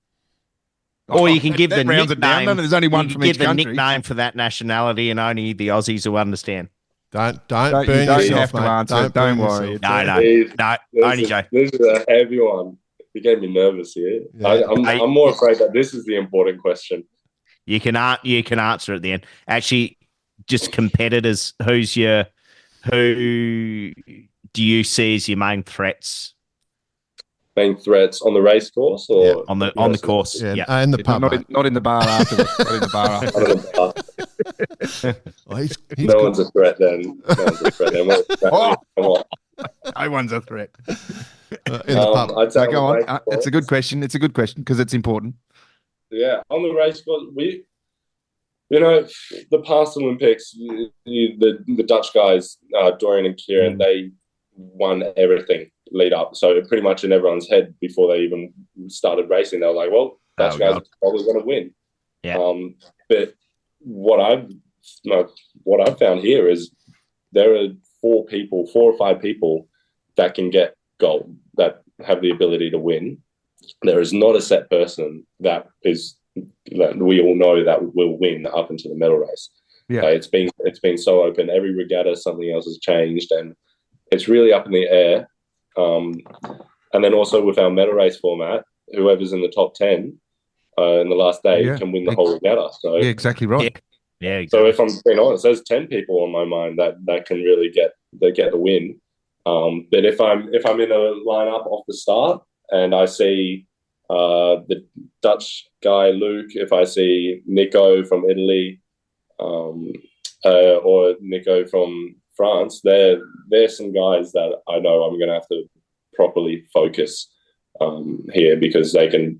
Or you can give the nickname. There's only one from each country. The nickname for that nationality, and only the Aussies will understand. Don't burn yourself, have to mate. answer. Don't worry. No. Only Joe. This is a heavy one. You get me nervous here. Yeah. I'm more afraid that this is the important question. You can answer at the end. Actually, just competitors. Who do you see as your main threats? Main threats on the race course, or on the course? Yeah, in the pub. Not in the bar afterwards. Not in the bar afterwards. He's no one's a threat then. No one's a threat. In the pub. I'd say go on. It's a good question. It's a good question because it's important. Yeah, on the race course, the past Olympics, the Dutch guys, Dorian and Kieran, they won everything lead up. So pretty much in everyone's head before they even started racing, they were like, well, Dutch guys are probably going to win. Yeah. But what I've found here is there are 4 or 5 people that can get gold, that have the ability to win. There is not a set person that we all know that will win up into the medal race. Yeah, it's been so open. Every regatta, something else has changed, and it's really up in the air. And then also with our medal race format, whoever's in the top 10 in the last day can win the whole regatta. So exactly right. Yeah. Exactly. So if I'm being honest, there's 10 people on my mind that can really get the win. But if I'm in a lineup off the start and I see the Dutch guy Luke, if I see Nico from Italy, or Nico from France, they're some guys that I know I'm going to have to properly focus here, because they can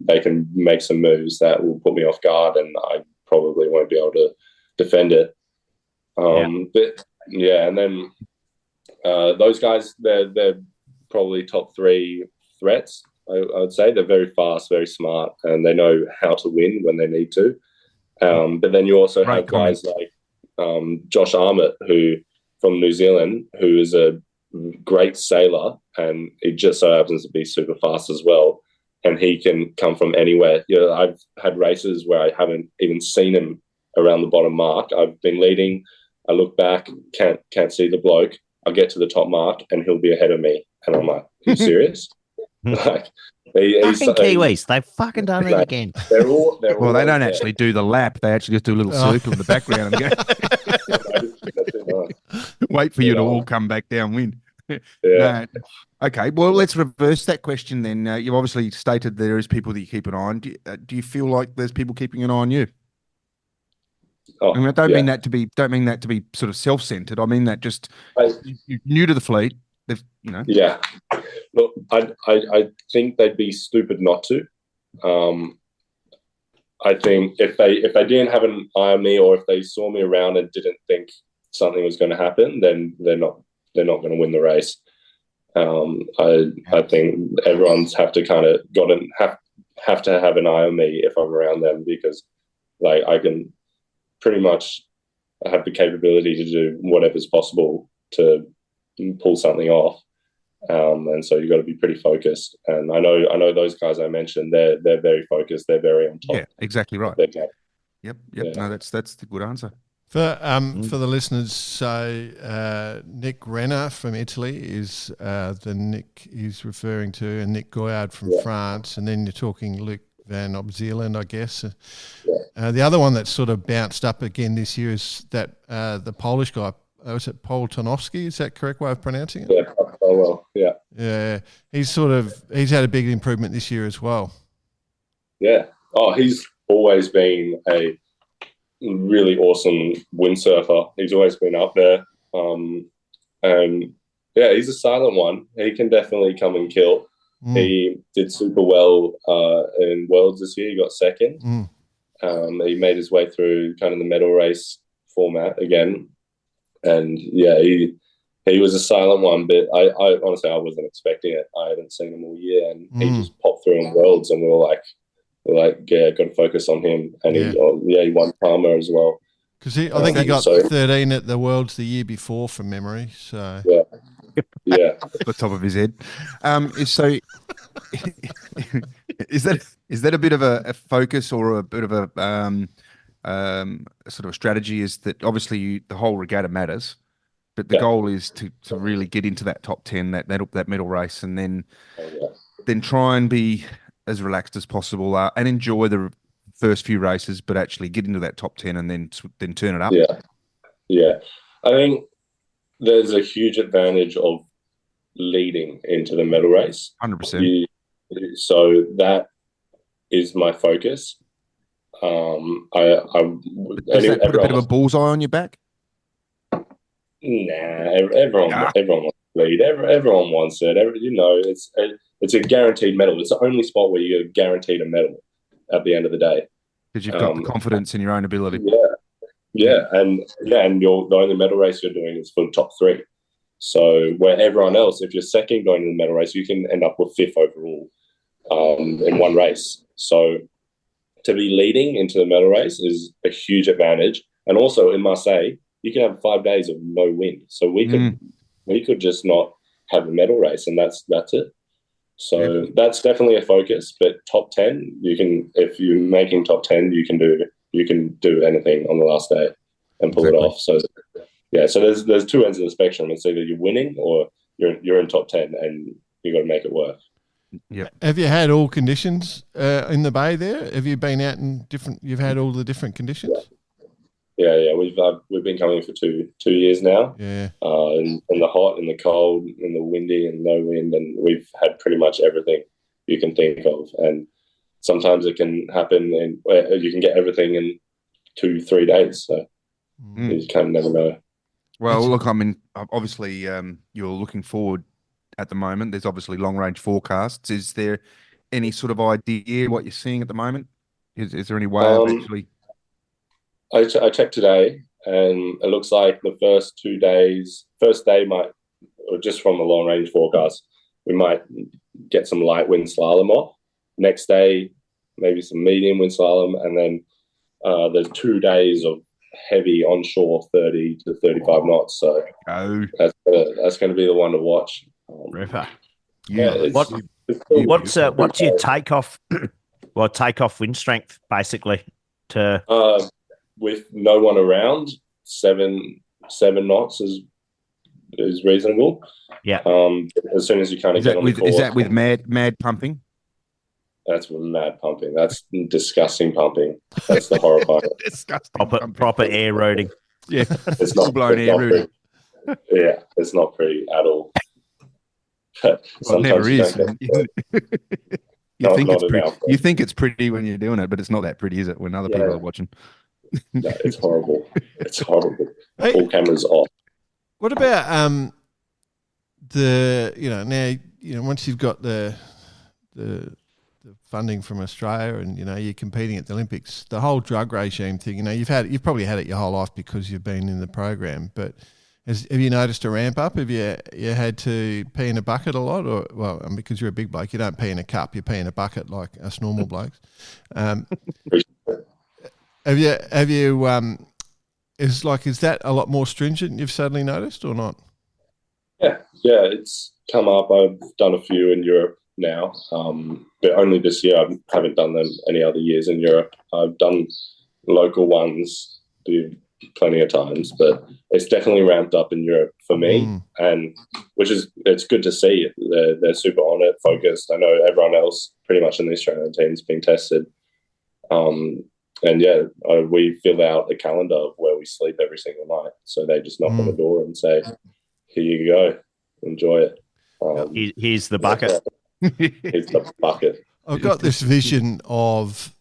make some moves that will put me off guard, and I probably won't be able to defend it. But yeah, and then those guys, they're probably top 3 threats. I would say they're very fast, very smart, and they know how to win when they need to. But then you also have guys like Josh Armott, who from New Zealand, who is a great sailor, and he just so happens to be super fast as well. And he can come from anywhere. I've had races where I haven't even seen him around the bottom mark. I've been leading. I look back, can't see the bloke. I get to the top mark, and he'll be ahead of me. And I'm like, are you serious? Like, fucking Kiwis, they've fucking done it again. They're all they don't actually do the lap. They actually just do a little circle in the background and go. Wait for you to all come back downwind. No. Okay, well, let's reverse that question then. You obviously stated there is people that you keep an eye on. Do you feel like there's people keeping an eye on you? Oh, I mean, I don't mean that to be sort of self-centered. I mean that just you're new to the fleet. Yeah. Look, I think they'd be stupid not to. I think if they didn't have an eye on me, or if they saw me around and didn't think something was going to happen, then they're not going to win the race. I think everyone's have to kind of have to have an eye on me if I'm around them, because like I can pretty much have the capability to do whatever's possible to pull something off. And so you've got to be pretty focused. And I know those guys I mentioned, they're very focused. They're very on top. Yeah, exactly right. Yep. Yeah. No, that's the good answer. For the listeners, so Nick Renner from Italy is the Nick he's referring to, and Nick Goyard from France, and then you're talking Luc Van Op Zealand, I guess. The other one that's sort of bounced up again this year is that the Polish guy. Was it Paul Tonowski? Is that correct way of pronouncing it? Yeah. Oh well. Yeah. Yeah. He's had a big improvement this year as well. Yeah. Oh, he's always been a really awesome windsurfer. He's always been up there. And yeah, he's a silent one. He can definitely come and kill. He did super well in Worlds this year. He got second. He made his way through kind of the medal race format again. And yeah, he was a silent one, but I honestly I wasn't expecting it. I hadn't seen him all year, and he just popped through in Worlds, and we were like, yeah, got to focus on him. And he won Palmer as well. Because I think he got 13 at the Worlds the year before, from memory. So yeah, the top of his head. So is that a bit of a focus, or a bit of a sort of a strategy? Is that obviously the whole regatta matters, but the goal is to really get into that top 10, that medal race, and then try and be as relaxed as possible and enjoy the first few races, but actually get into that top 10 and then turn it up. Yeah. I think there's a huge advantage of leading into the medal race. 100%. So that is my focus. Does that put a bit of a bullseye on your back? Nah, everyone wants to lead. Everyone wants it. It's a guaranteed medal. It's the only spot where you're guaranteed a medal at the end of the day. Because you've got the confidence in your own ability. And the only medal race you're doing is for the top 3. So where everyone else, if you're second going to the medal race, you can end up with 5th overall in one race. So to be leading into the medal race is a huge advantage. And also in Marseille, you can have 5 days of no wind. So we could just not have a medal race, and that's it. So that's definitely a focus. But top 10, if you're making top 10, you can do anything on the last day and pull it off. So so there's 2 ends of the spectrum. It's either you're winning or you're in top 10, and you got to make it work. Yeah. Have you had all conditions in the bay there? Have you been out in different? You've had all the different conditions. Yeah. We've been coming for 2 years now. Yeah. In the hot, in the cold, in the windy, and no wind, and we've had pretty much everything you can think of. And sometimes it can happen, and you can get everything in 2-3 days. So you kind of never know. Well, look, I mean, obviously, you're looking forward. At the moment, there's obviously long-range forecasts. Is there any sort of idea what you're seeing at the moment? Is there any way of actually? I checked today, and it looks like the first day might, or just from the long-range forecast, we might get some light wind slalom off. Next day, maybe some medium wind slalom, and then there's 2 days of heavy onshore 30 to 35 knots. So that's going to be the one to watch. Ripper. What's your takeoff? Well, takeoff wind strength basically with no one around, 7 knots is reasonable. Yeah. As soon as you kind of get on the course. Is that with mad pumping? That's with mad pumping. That's disgusting pumping. That's the horrifying. Disgusting. Proper air roading. Yeah. It's not blown air roading. Yeah, it's not pretty at all. But Well, it never is. Not you think it's pretty when you're doing it, but it's not that pretty, is it? When other people are watching. No, it's horrible. It's horrible. Hey, all cameras off. What about now once you've got the funding from Australia and you're competing at the Olympics, the whole drug regime thing, you've probably had it your whole life because you've been in the program, but have you noticed a ramp up? Have you had to pee in a bucket a lot, or because you're a big bloke, you don't pee in a cup, you pee in a bucket like us normal blokes. Have you is that a lot more stringent? You've suddenly noticed or not? Yeah, it's come up. I've done a few in Europe now, but only this year. I haven't done them any other years in Europe. I've done local ones plenty of times, but it's definitely ramped up in Europe for me, and it's good to see. They're super on it, focused. I know everyone else pretty much in the Australian team is being tested. We fill out a calendar of where we sleep every single night. So they just knock on the door and say, "Here you go, enjoy it." Here's the bucket. Here's the bucket. I've got this vision of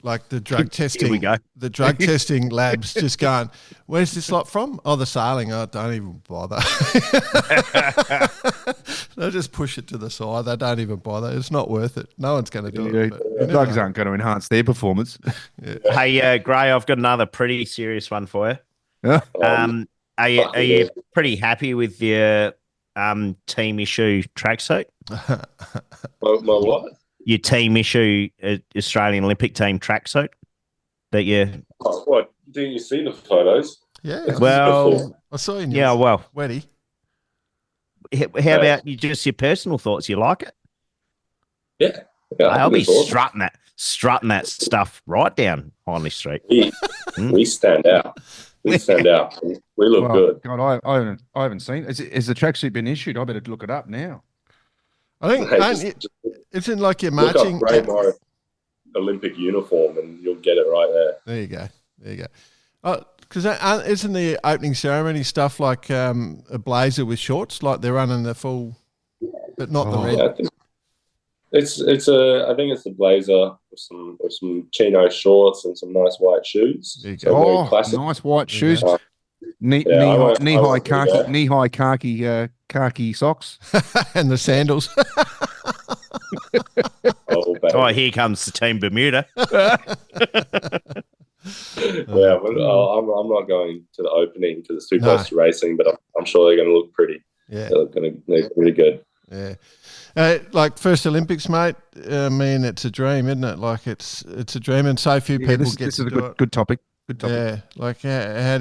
like the drug testing. Here we go. The drug testing labs just going, "Where's this lot from? Oh, the sailing. Oh, don't even bother." They just push it to the side. They don't even bother. It's not worth it. No one's going to do it. Drugs aren't going to enhance their performance. Hey, Grae, I've got another pretty serious one for you. Are you pretty happy with your team issue tracksuit? My what? Your team issue Australian Olympic team tracksuit that you. Oh, what? Didn't you see the photos? Yeah. Well, I saw you. Yeah. Well, Weddy. How about just your personal thoughts? You like it? Yeah. I'll be strutting that stuff right down Hindley Street. We stand out. We stand out. We look good. God, I haven't seen. Has the tracksuit been issued? I better look it up now. I think it's in like your marching. Look up Grae Morris Olympic uniform, and you'll get it right there. There you go. Because isn't the opening ceremony stuff like a blazer with shorts, like they're running the full, but not the red? Yeah, I think it's a blazer with some chino shorts and some nice white shoes. So nice white shoes. Knee-high khaki socks. And the sandals. Here comes the Team Bermuda. I'm not going to the opening because it's too close to racing, but I'm sure they're going to look pretty. Yeah, they're pretty good. Yeah, like first Olympics, mate. I mean, it's a dream, isn't it? Like it's a dream, and so few people get this to is do a good topic. Good topic. Yeah, like how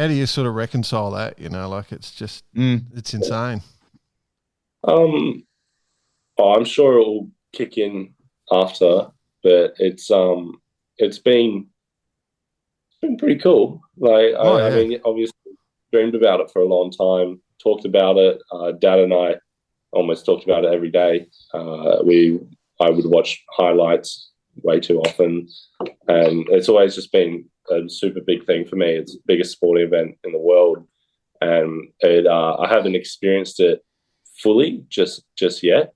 do you sort of reconcile that? Like it's just it's insane. I'm sure it will kick in after, but it's been pretty cool. Like I mean, obviously dreamed about it for a long time, talked about it. Dad and I almost talked about it every day. I would watch highlights way too often, and it's always just been a super big thing for me. It's the biggest sporting event in the world, and I haven't experienced it fully just yet.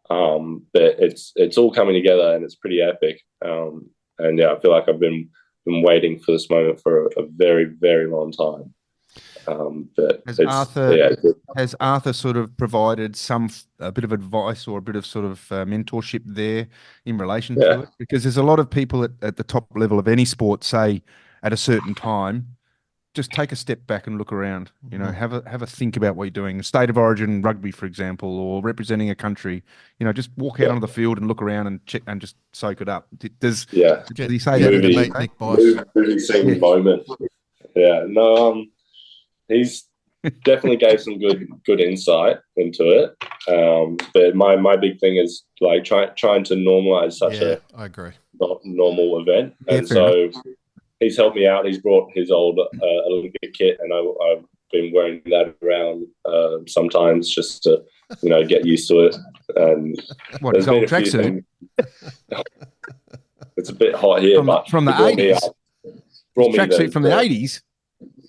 But it's all coming together, and it's pretty epic. And yeah, I feel like I've been waiting for this moment for a very, very long time. But has Arthur sort of provided a bit of advice or a bit of sort of mentorship there in relation to it? Because there's a lot of people at the top level of any sport say at a certain time, just take a step back and look around. Have a think about what you're doing. State of origin rugby, for example, or representing a country. Just walk out onto the field and look around and check and just soak it up. Does he say that to make Nick Boyce? Movie scene moment. Yeah, no, he's definitely gave some good insight into it. But my big thing is like trying to normalize such a I agree not normal event, and so. He's helped me out. He's brought his old Olympic kit, and I've been wearing that around sometimes just to, get used to it. And what, his old tracksuit? It's a bit hot here, from the 80s. Brought me tracksuit from the 80s.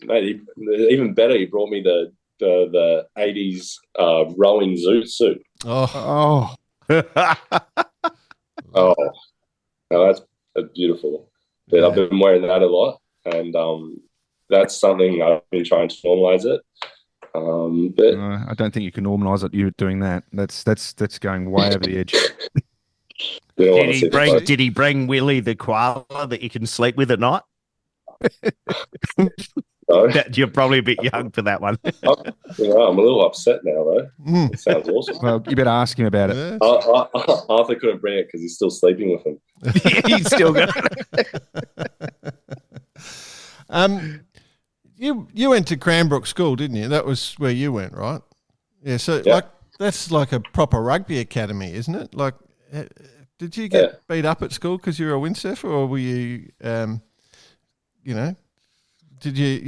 Mate, even better, he brought me the the 80s rowing zoot suit. Oh. Oh, no, that's beautiful. But I've been wearing that a lot, and that's something I've been trying to normalize it. But I don't think you can normalise it. You doing that? That's going way over the edge. Did he bring Willie the koala that you can sleep with at night? No. You're probably a bit young for that one. I'm a little upset now, though. It sounds awesome. Well, you better ask him about it. Arthur couldn't bring it because he's still sleeping with him. He's still got it. You went to Cranbrook School, didn't you? That was where you went, right? Yeah. So that's like a proper rugby academy, isn't it? Like, did you get beat up at school because you were a windsurfer, or were you, Did you?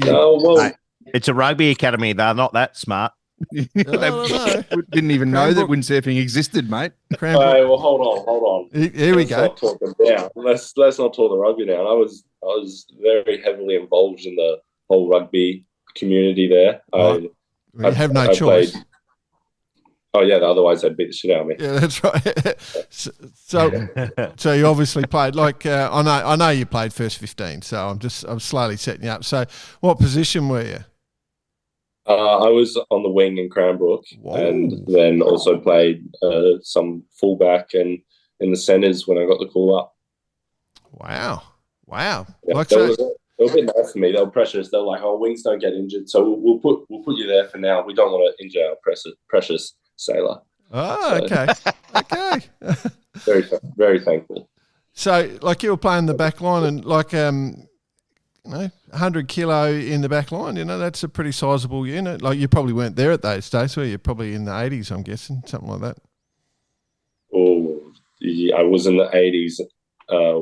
It's a rugby academy. They're not that smart. They didn't even know that windsurfing existed, mate. Hey, well, hold on. Here we go. Not talk them down. Let's not talk the rugby down. I was very heavily involved in the whole rugby community there. Right. You have no choice. Otherwise they'd beat the shit out of me. Yeah, that's right. So you obviously played I know you played first 15. So I'm slowly setting you up. So what position were you? I was on the wing in Cranbrook. Whoa. And then also played some fullback and in the centres when I got the call up. Wow. Yeah, they were a bit nice for me. They were precious. They were like, "Oh, wings don't get injured, so we'll put you there for now. We don't want to injure our precious sailor." Oh, so, okay. Very, very thankful. So, like, you were playing the back line and 100 kilo in the back line, that's a pretty sizable unit. Like, you probably weren't there at those days, were you? Probably in the 80s, I'm guessing, something like that. Oh, yeah, I was in the 80s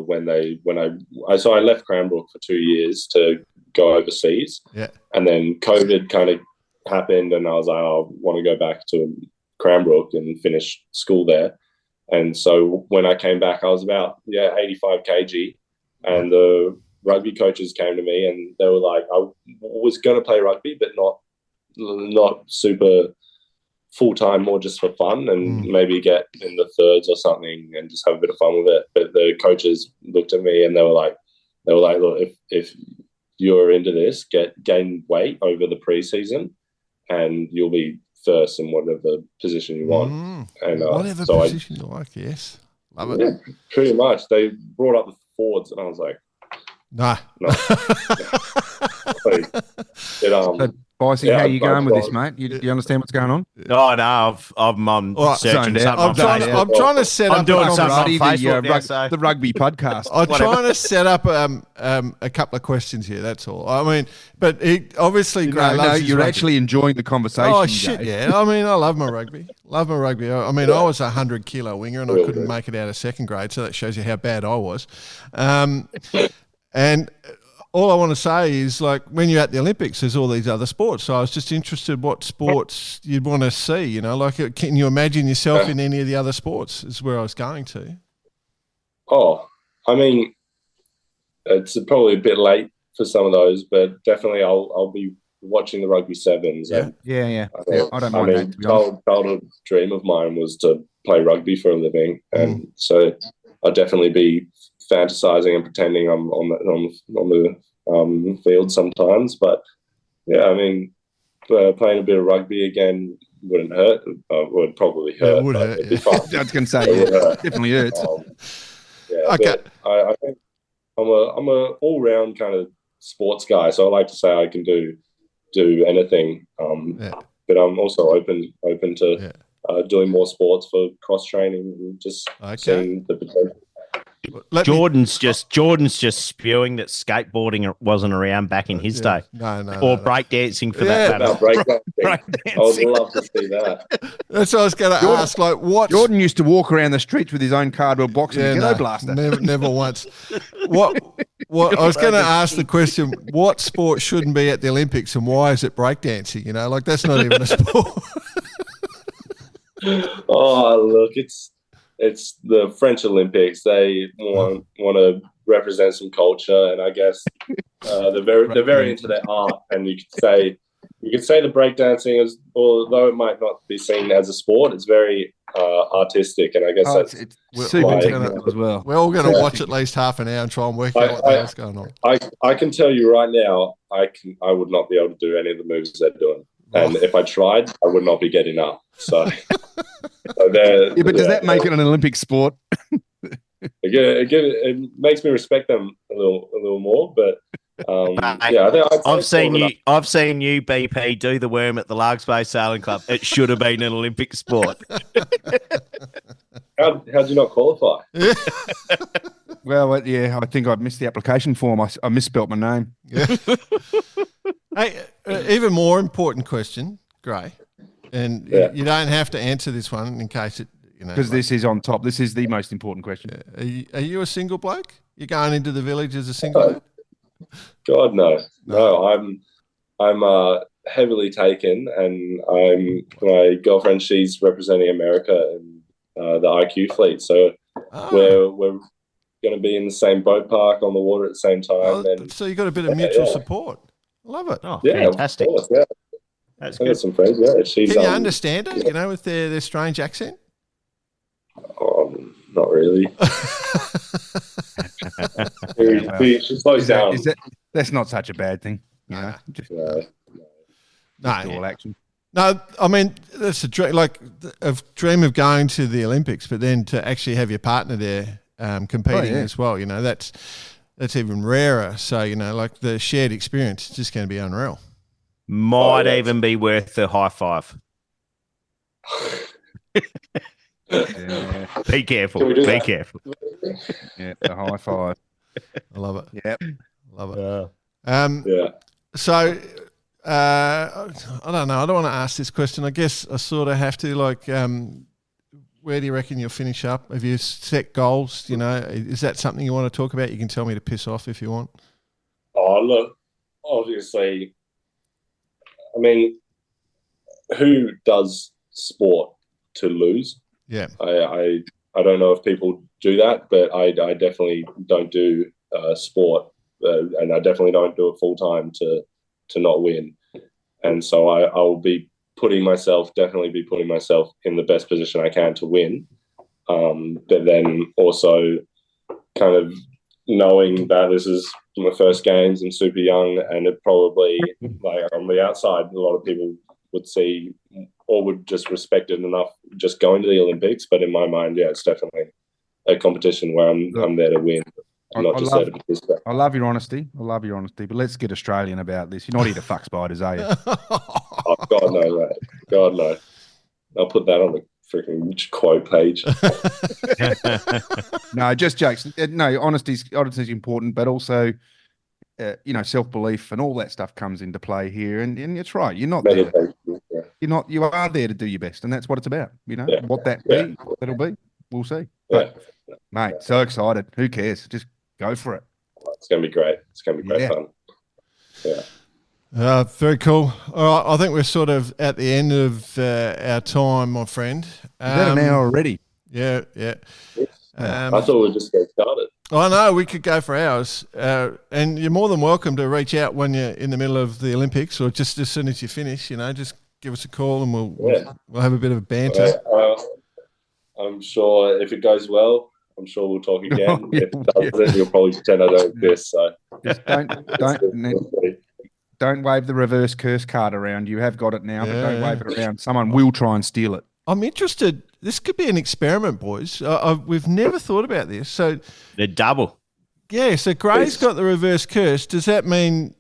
when I left Cranbrook for 2 years to go overseas. Yeah. And then COVID kind of happened and I was like, I want to go back to Cranbrook and finish school there. And so when I came back, I was about 85 kg, and the rugby coaches came to me and they were like, I was going to play rugby, but not super full time, more just for fun, and maybe get in the thirds or something and just have a bit of fun with it. But the coaches looked at me and they were like, look, if you're into this, gain weight over the preseason, and you'll be first in whatever position you want. And whatever position you like, yes. Love it. Yeah, pretty much. They brought up the forwards and I was like, no. Bicey, how are you going with this, mate? You understand what's going on? Oh, no, I'm searching something. I'm trying to set up. I'm doing something on Facebook the rugby podcast. I'm trying to set up a couple of questions here. That's all. I mean, but obviously, Grae loves you're rugby. Actually enjoying the conversation. Oh shit, yeah. I mean, I love my rugby. I mean, I was a 100 kilo winger and I couldn't make it out of second grade, so that shows you how bad I was. And all I want to say is, like, when you're at the Olympics, there's all these other sports. So I was just interested what sports you'd want to see, like, can you imagine yourself in any of the other sports is where I was going to. Oh, I mean, it's probably a bit late for some of those, but definitely I'll be watching the rugby sevens. Yeah. I don't mind that. Childhood dream of mine was to play rugby for a living. And so I'll definitely be fantasizing and pretending I'm on the field sometimes, but I mean, playing a bit of rugby again wouldn't hurt. Would probably hurt. It would hurt. It'd be fun. I was going to say, it definitely hurts. Okay. I think I'm a all round kind of sports guy, so I like to say I can do anything. But I'm also open to doing more sports for cross training and just seeing the potential. Jordan's just spewing that skateboarding wasn't around back in his day. No. Or breakdancing for that matter. Breakdancing. I would love to see that. That's what I was going to ask. Like, what? Jordan used to walk around the streets with his own cardboard box and a ghetto blaster. Never once. What? I was going to ask the question: what sport shouldn't be at the Olympics, and why is it breakdancing? Like, that's not even a sport. Oh, look, it's the French Olympics. They want to represent some culture, and I guess they're very into their art. And you could say you could say the breakdancing is, although it might not be seen as a sport, it's very artistic, and I guess it's super technical as well. We're all going to watch at least half an hour and try and work out what the hell's going on. I can tell you right now, I would not be able to do any of the moves they're doing, and if I tried, I would not be getting up. So, but does that make it an Olympic sport? It makes me respect them a little more, but. I've seen you, BP, do the worm at the Largs Bay Sailing Club. It should have been an Olympic sport. How'd you not qualify? Well, I think I missed the application form. I misspelt my name. Yeah. Hey, even more important question, Grae, and you don't have to answer this one in case it, because this is on top. This is the most important question. Are you a single bloke? You're going into the village as a single bloke? God, no. I'm heavily taken, and my girlfriend. She's representing America in the IQ fleet, so we're going to be in the same boat park on the water at the same time. So you got a bit of mutual support. I love it. Oh, yeah, fantastic! Of course, yeah. That's I good. got some friends. Yeah, she's. Can you understand her? With their strange accent. Not really. She slows down. That's not such a bad thing. No. All action. No, I mean, that's a dream, a dream of going to the Olympics, but then to actually have your partner there competing as well, that's even rarer. So, the shared experience is just going to be unreal. Might even be worth the high five. Yeah. Be careful. Be careful. Yeah, the high five. I love it. Yep. Love it. So, I don't know. I don't want to ask this question. I guess I sort of have to, where do you reckon you'll finish up? Have you set goals? Is that something you want to talk about? You can tell me to piss off if you want. Oh, look, obviously, I mean, who does sport to lose? Yeah. I don't know if people do that, but I definitely don't do sport, and I definitely don't do it full time to not win. And so I'll be putting myself in the best position I can to win. But then also kind of knowing that this is my first games, I'm super young, and it probably, on the outside, a lot of people would see or would just respect it enough just going to the Olympics. But in my mind, it's definitely a competition where I'm there to win. I'm not just there to participate. I love your honesty. But let's get Australian about this. You're not here to fuck spiders, are you? Oh, God, no, mate. God, no. I'll put that on the freaking quote page. No, just jokes. No, honesty's important, but also, self-belief and all that stuff comes into play here. And it's right. You're not there. You are there to do your best, and that's what it's about. What that'll be, we'll see. But, mate, so excited. Who cares? Just go for it. It's going to be great. It's going to be great fun. Yeah. Very cool. All right, I think we're sort of at the end of our time, my friend. Is that an hour already? Yeah. I thought we'd just get started. I know, we could go for hours. And you're more than welcome to reach out when you're in the middle of the Olympics, or just as soon as you finish, just give us a call and we'll have a bit of a banter. I'm sure if it goes well, I'm sure we'll talk again. If it doesn't, you'll probably pretend I don't exist. So just don't wave the reverse curse card around. You have got it now, but don't wave it around. Someone will try and steal it. I'm interested. This could be an experiment, boys. We've never thought about this. So the double. Yeah. So Grae's got the reverse curse. Does that mean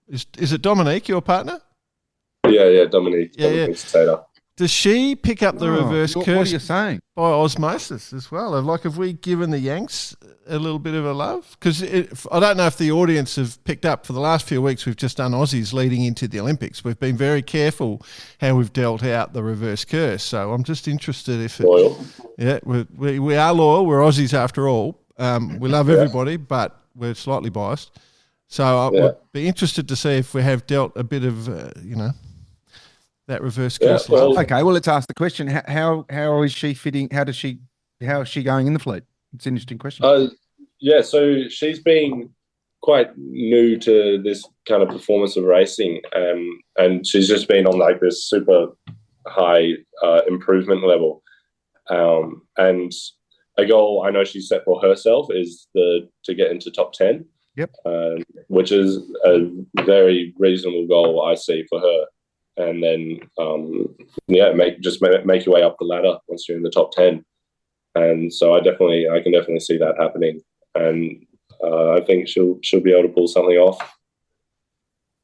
is it Dominique, your partner? Yeah, Dominique. Taylor. Does she pick up the reverse curse? What are you saying? By osmosis as well. Have we given the Yanks a little bit of a love? Because I don't know if the audience have picked up. For the last few weeks, we've just done Aussies leading into the Olympics. We've been very careful how we've dealt out the reverse curse. So I'm just interested if loyal. Yeah, we are loyal. We're Aussies after all. We love everybody, but we're slightly biased. So I would be interested to see if we have dealt a bit of, that reverse curse. Okay, well, let's ask the question. How is she fitting? How is she going in the fleet? It's an interesting question. So she's been quite new to this kind of performance of racing, and she's just been on like this super high improvement level. And a goal I know she set for herself is to get into top 10. Yep. Which is a very reasonable goal I see for her. And then, make your way up the ladder once you're in the top 10. And so I can definitely see that happening. And I think she'll be able to pull something off.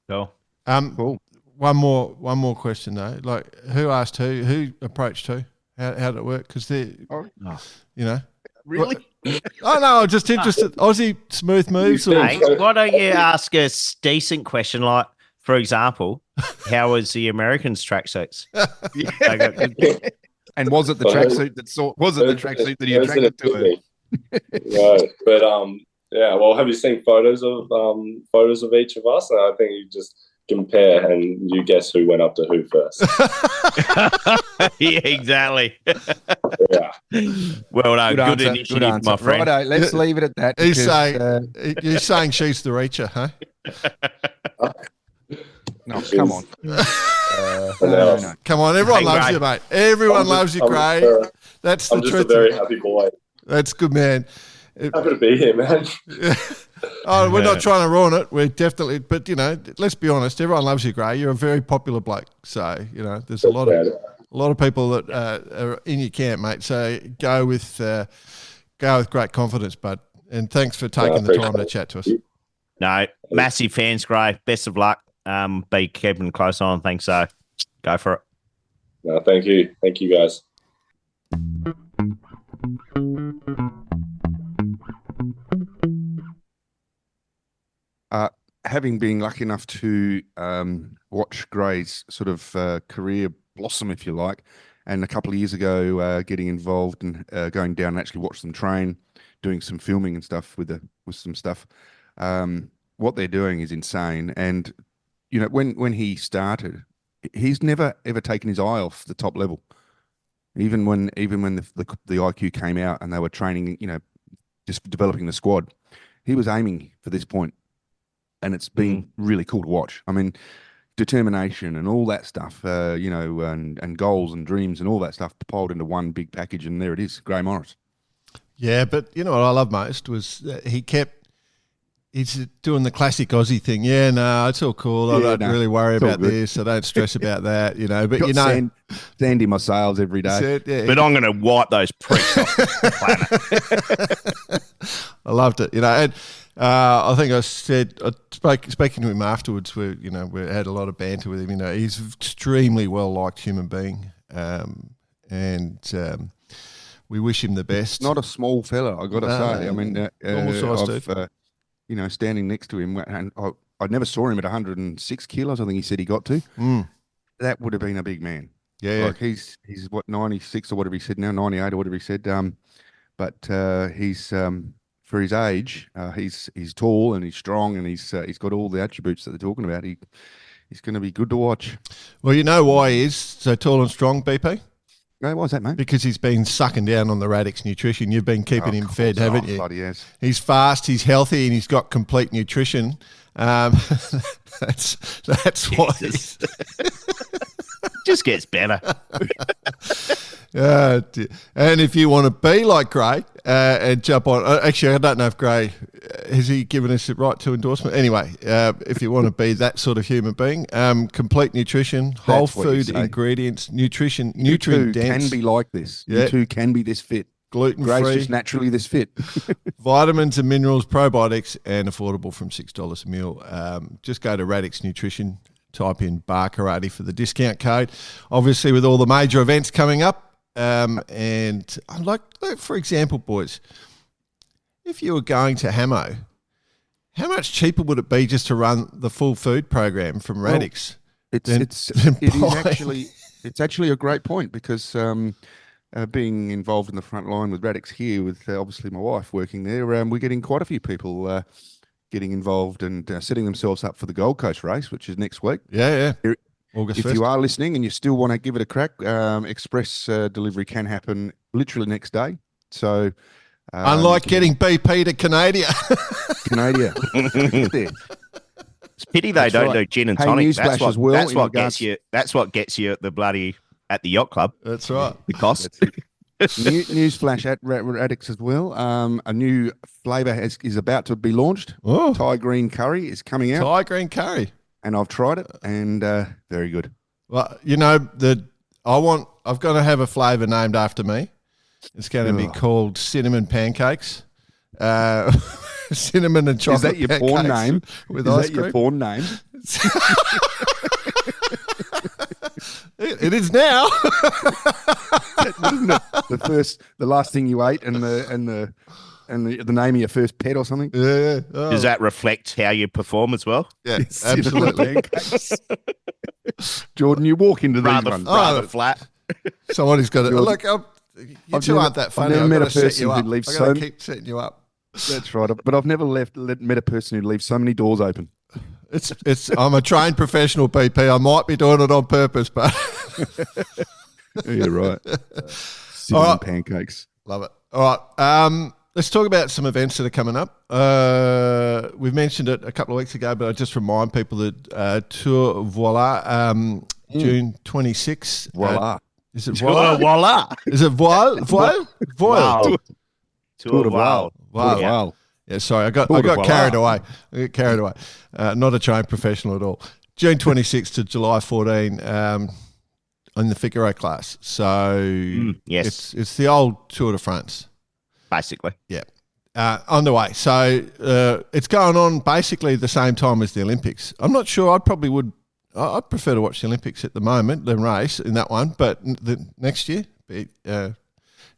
Cool. Cool. One more question though. Like, who asked who? Who approached who? How did it work? Because you know. Really? Oh no, I'm just interested. Aussie smooth moves. Hey, why don't you ask a decent question like, for example, how was the Americans' tracksuits? And was it the tracksuit that he attracted to her? No, but yeah. Well, have you seen photos of each of us? And I think you just compare and you guess who went up to who first. Yeah, exactly. Yeah. Well done. Good answer, initiative, my friend. Righto, let's leave it at that. He's saying you're saying she's the reacher, huh? No, come on. No. Come on, everyone loves Grae. you, mate. Everyone loves you, Grae. That's the I'm just truth. a very happy boy. That's good, man. Happy to be here, man. Oh, we're not trying to ruin it. We're definitely, but let's be honest. Everyone loves you, Grae. You're a very popular bloke. So there's a lot of people that are in your camp, mate. So go with great confidence, bud. And thanks for taking the time to chat to us. No, massive fans, Grae. Best of luck. Be keeping close on. Thanks. So go for it. No, thank you. Thank you, guys. Having been lucky enough to watch Grae's sort of career blossom, if you like, and a couple of years ago getting involved and going down and actually watch them train, doing some filming and stuff with some stuff. What they're doing is insane. And when he started, he's never ever taken his eye off the top level. Even when the IQ came out and they were training, just developing the squad, he was aiming for this point. And it's been really cool to watch. I mean, determination and all that stuff, and goals and dreams and all that stuff piled into one big package, and there it is, Grae Morris. Yeah, but what I love most was he's doing the classic Aussie thing. Yeah, no, it's all cool. I don't really worry about this. I don't stress about that, But sand in my sails every day. But I'm going to wipe those pricks off the planet. I loved it, and I think I said, speaking to him afterwards, we had a lot of banter with him. He's an extremely well-liked human being, and we wish him the best. Not a small fella, I got to say. I mean, normal size dude. Standing next to him, and I never saw him at 106 kilos, I think he said he got to. That would have been a big man. Yeah. Like he's what, 96 or whatever he said now, 98 or whatever he said. But he's... for his age, he's tall and he's strong and he's got all the attributes that they're talking about. He's going to be good to watch. Well, you know why he is so tall and strong, BP? No, why is that, mate? Because he's been sucking down on the Radix nutrition. You've been keeping him fed, haven't you? Bloody yes. He's fast, he's healthy, and he's got complete nutrition. That's why. Just gets better. And if you want to be like Grae and jump on, actually, I don't know if Grae has he given us the right to endorsement. Anyway, if you want to be that sort of human being, complete nutrition, whole food ingredients, nutrition, nutrient dense. Can be like this. Yeah. You too can be this fit. Gluten Grae's free, just naturally this fit. vitamins and minerals, probiotics, and affordable from $6 a meal. Just go to Radix Nutrition. Type in Bar Karate for the discount code. Obviously, with all the major events coming up, and like for example, boys, if you were going to Hamo, how much cheaper would it be just to run the full food program from Radix? It's actually a great point because being involved in the front line with Radix here, with obviously my wife working there, we're getting quite a few people getting involved and setting themselves up for the Gold Coast race, which is next week. Yeah. August if 1st. You are listening and you still want to give it a crack, express delivery can happen literally next day. So Unlike getting BP to Canada. Canada. It's pity they don't do gin and tonic. That's what gets you at the yacht club. That's right. The cost. Newsflash at Addicts as well. A new flavour is about to be launched. Oh. Thai green curry is coming out. Thai green curry. And I've tried it, and very good. Well, I've got to have a flavour named after me. It's going to be called cinnamon pancakes. Cinnamon and chocolate. Is that your porn name? With ice cream? Your porn name? It is now. Isn't it? The last thing you ate, and the name of your first pet or something. Yeah. Oh. Does that reflect how you perform as well? Yeah, absolutely. Jordan, you walk into these ones rather flat. Somebody's got to look. You two aren't that funny. I've never met a person who leaves so keep setting you up. That's right. But I've never met a person who leaves so many doors open. I'm a trained professional, BP. I might be doing it on purpose, but you're right. Cinnamon pancakes. Love it. All right. Let's talk about some events that are coming up. We've mentioned it a couple of weeks ago, but I just remind people that Tour Voila, June 26th. Voila. Is it voila? Voila. Is it voila? Voila. Tour Voila. Wow. Yeah, sorry, I got carried away. Not a trained professional at all. June 26th to July 14 in the Figaro class. So yes, it's the old Tour de France. Basically. Yeah. On the way. So it's going on basically the same time as the Olympics. I'm not sure. I'd prefer to watch the Olympics at the moment, the race in that one, but the next year,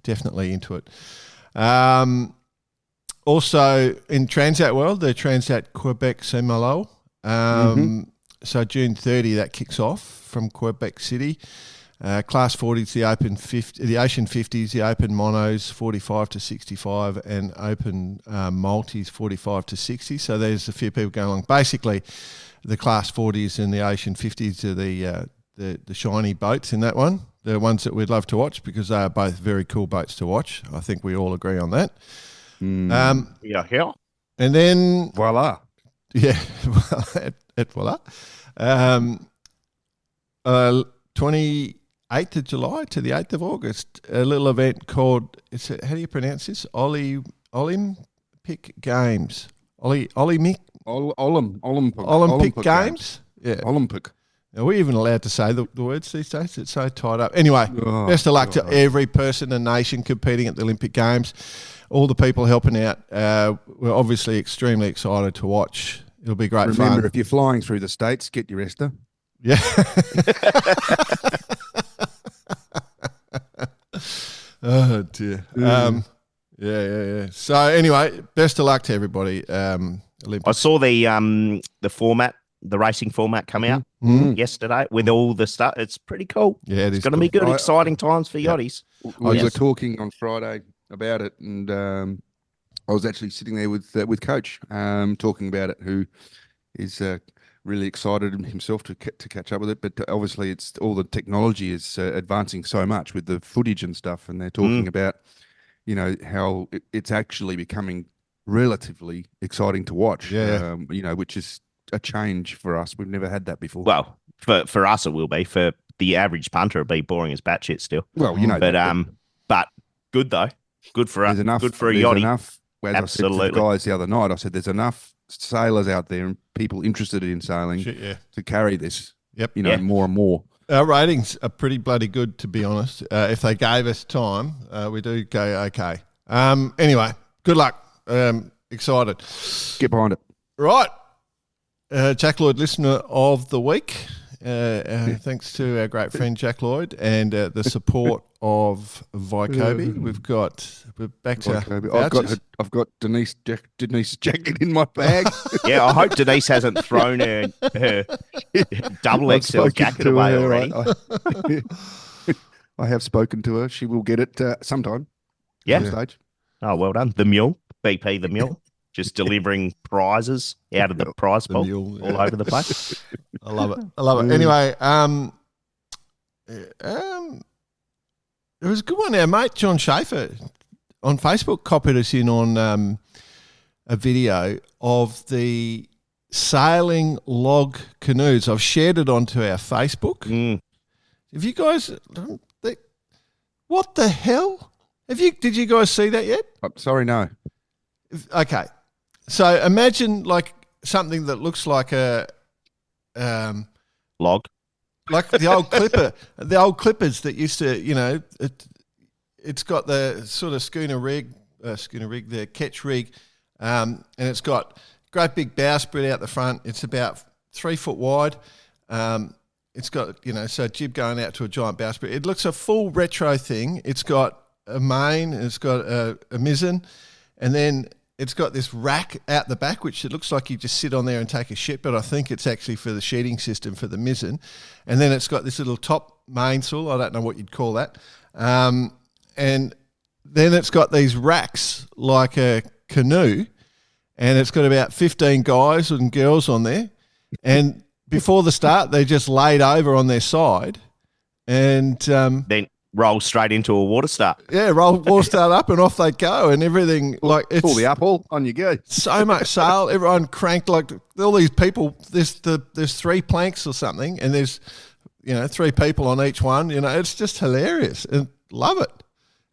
definitely into it. Also in Transat World, the Transat Quebec Saint-Malo. So June 30, that kicks off from Quebec City. Class 40s, the Open 50, the Asian 50s, the Open Monos 45 to 65, and Open Multis 45 to 60. So there's a few people going along. Basically, the Class 40s and the Asian 50s are the shiny boats in that one. The ones that we'd love to watch because they are both very cool boats to watch. I think we all agree on that. Yeah. And then voila. Yeah, voila. 28th of July to the 8th of August, a little event called, how do you pronounce this? Olympic Games. Olympic Games? Yeah. Olympic. Are we even allowed to say the words these days? It's so tied up. Anyway, best of luck to every person and nation competing at the Olympic Games. All the people helping out. We're obviously extremely excited to watch. It'll be great fun. Remember, if you're flying through the States, get your Esther. Yeah. Oh, dear. Yeah. So, anyway, best of luck to everybody. Olympics. I saw the format, the racing format come out yesterday with all the stuff. It's pretty cool. Yeah, it's going to be good, exciting times for yachties. We were talking on Friday about it, and I was actually sitting there with Coach talking about it, who is really excited himself to catch up with it. But obviously, it's all the technology is advancing so much with the footage and stuff, and they're talking about, how it's actually becoming relatively exciting to watch. Yeah. Which is a change for us. We've never had that before. Well, for us it will be. For the average punter, it'll be boring as batshit still. Well, but good though. Good for us. Good for a yachty. Enough. As absolutely. I said to the guys the other night, I said there's enough sailors out there and people interested in sailing to carry this. Yep. More and more. Our ratings are pretty bloody good, to be honest. If they gave us time, we do go okay. Anyway, good luck. Excited. Get behind it. Right. Jack Lloyd, listener of the week. Thanks to our great friend Jack Lloyd and the support of Vycobi. We're back to I've got Denise jacket in my bag. Yeah, I hope Denise hasn't thrown her double XL jacket away already. I have spoken to her. She will get it sometime. Yeah. Stage. Oh, well done. The mule, BP the mule. Just delivering prizes out of the prize pool all over the place. I love it. Anyway, it was a good one. Our mate John Schaefer on Facebook copied us in on a video of the sailing log canoes. I've shared it onto our Facebook. Have you guys? What the hell? Did you guys see that yet? I'm sorry, no. Okay, so imagine like something that looks like a log, like the old clipper, the old clippers that used to, you know, it's got the sort of schooner rig, the catch rig, and it's got great big bowsprit out the front. It's about 3 foot wide. It's got, you know, so jib going out to a giant bowsprit. It looks a full retro thing. It's got a main, it's got a mizzen, and then it's got this rack out the back, which it looks like you just sit on there and take a shit, but I think it's actually for the sheeting system for the mizzen. And then it's got this little top mainsail. I don't know what you'd call that. And then it's got these racks like a canoe, and it's got about 15 guys and girls on there. And before the start, they just laid over on their side and then roll straight into a water start. Yeah, water start up and off they go and everything. Like it's pull the uphaul, on you go. So much sail, everyone cranked, like all these people. There's 3 planks or something, and there's, you know, 3 people on each one. You know, it's just hilarious and love it.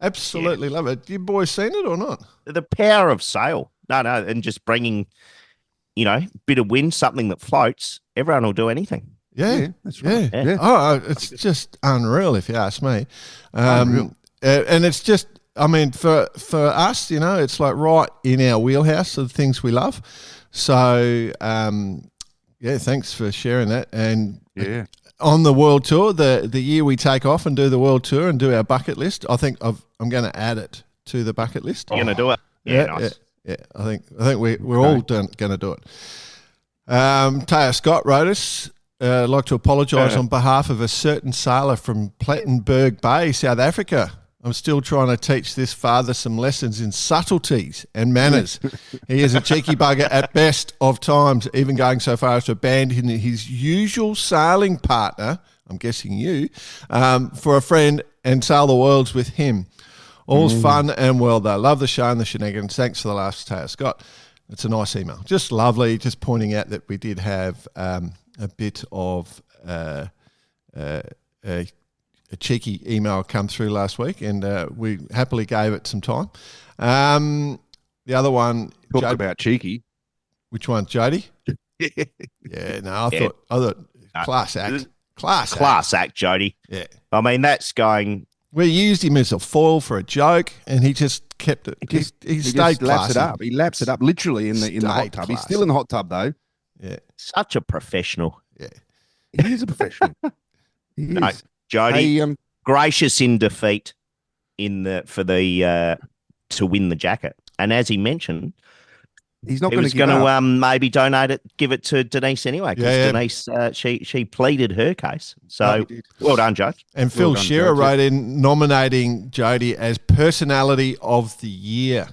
Absolutely love it. You boys seen it or not? The power of sail. No, and just bringing, you know, bit of wind, something that floats. Everyone will do anything. Yeah, that's right. Yeah. Oh, it's just unreal if you ask me. And it's just, I mean, for us, you know, it's like right in our wheelhouse of the things we love. So, thanks for sharing that. And on the world tour, the year we take off and do the world tour and do our bucket list, I think I'm going to add it to the bucket list. You're going to do it? Yeah, nice. Yeah, I think we're all going to do it. Taya Scott wrote us, I'd like to apologise on behalf of a certain sailor from Plettenberg Bay, South Africa. I'm still trying to teach this father some lessons in subtleties and manners. He is a cheeky bugger at best of times, even going so far as to abandon his usual sailing partner, I'm guessing you, for a friend and sail the worlds with him. All's fun and well, though. Love the show and the shenanigans. Thanks for the last, Taya Scott. It's a nice email. Just lovely, just pointing out that we did have a bit of a cheeky email come through last week, and we happily gave it some time. The other one... Talk about cheeky. Which one, Jody? Yeah, no, I thought class act. Class act, Jody. Yeah. I mean, that's going... We used him as a foil for a joke, and he just kept it. He stayed laps it up. He laps it up literally in the hot tub. He's still in the hot tub though. Yeah, such a professional. Yeah, he is a professional. No, Jody, gracious in defeat to win the jacket, and as he mentioned, he's not going to maybe donate it, give it to Denise anyway, because Denise she pleaded her case. So well done, Judge. And Phil Shearer wrote in nominating Jody as personality of the year.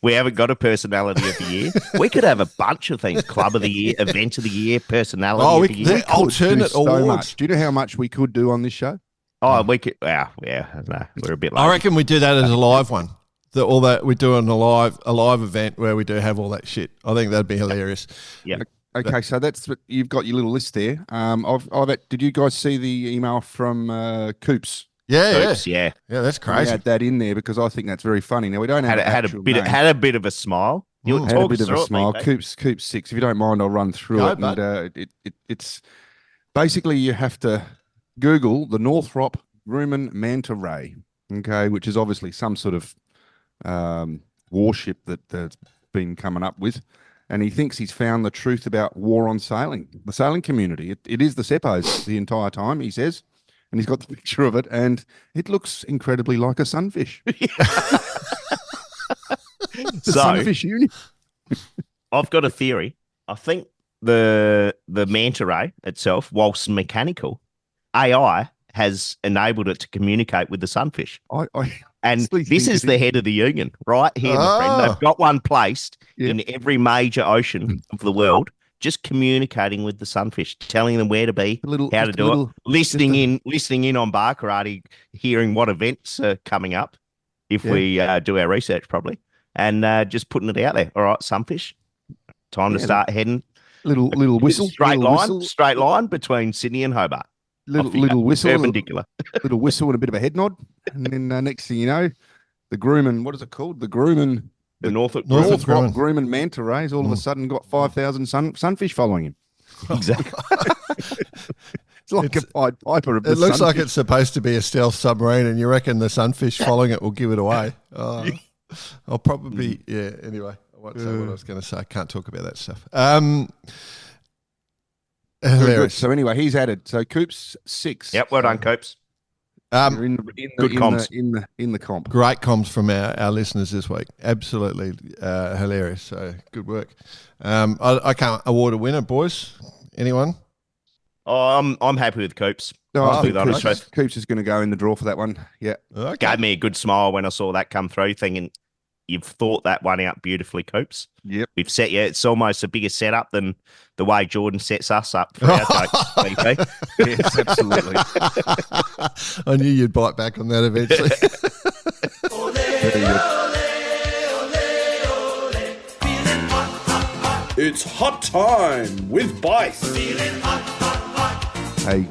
We haven't got a personality of the year. We could have a bunch of things: club of the year, event of the year, personality of the year. Alternate awards. Do you know how much we could do on this show? Oh, we could. No, we're a bit lazy. I reckon we do that as a live one. All that we do on a live event where we do have all that shit. I think that'd be hilarious. Yeah. Okay, so that's what you've got your little list there. Did you guys see the email from Coops? Yeah, that's crazy. Add that in there because I think that's very funny. Now we don't have had a bit of a smile. You had a bit of a smile. Coops 6. If you don't mind, I'll run through it. And it's basically you have to Google the Northrop Grumman manta ray. Okay, which is obviously some sort of warship that's been coming up with, and he thinks he's found the truth about war on sailing, the sailing community. It is the Seppos the entire time, he says, and he's got the picture of it, and it looks incredibly like a sunfish. Sunfish unit. I've got a theory. I think the manta ray itself, whilst mechanical, AI has enabled it to communicate with the sunfish. And this is the head of the union right here, my friend. They've got one placed in every major ocean of the world, just communicating with the sunfish, telling them where to be, how to do it, listening in on bar karate, hearing what events are coming up. if we do our research properly, and just putting it out there. All right, sunfish, time to start heading. Little whistle, straight line between Sydney and Hobart. Little whistle, perpendicular. Little whistle and a bit of a head nod, and then next thing you know, the Grumman, what is it called? The Grumman, the Norfolk Grumman manta rays all of a sudden got 5,000 sunfish following him. Exactly. It's like a Pied Piper. It looks like it's supposed to be a stealth submarine, and you reckon the sunfish following it will give it away. I'll probably, anyway, I won't say what I was going to say. I can't talk about that stuff. So anyway, he's added. So Coops 6. Yep, well done, Coops. Good comms in the comp. Great comms from our listeners this week. Absolutely hilarious. So good work. I can't award a winner, boys. Anyone? Oh, I'm happy with Coops. No, I think Coops is going to go in the draw for that one. Yeah. Okay. Gave me a good smile when I saw that come through, thinking you've thought that one out beautifully, Coops. Yep. We've set you. It's almost a bigger setup than the way Jordan sets us up for our jokes, BP. Yes, absolutely. I knew you'd bite back on that eventually. It's hot time with Bice. Hey,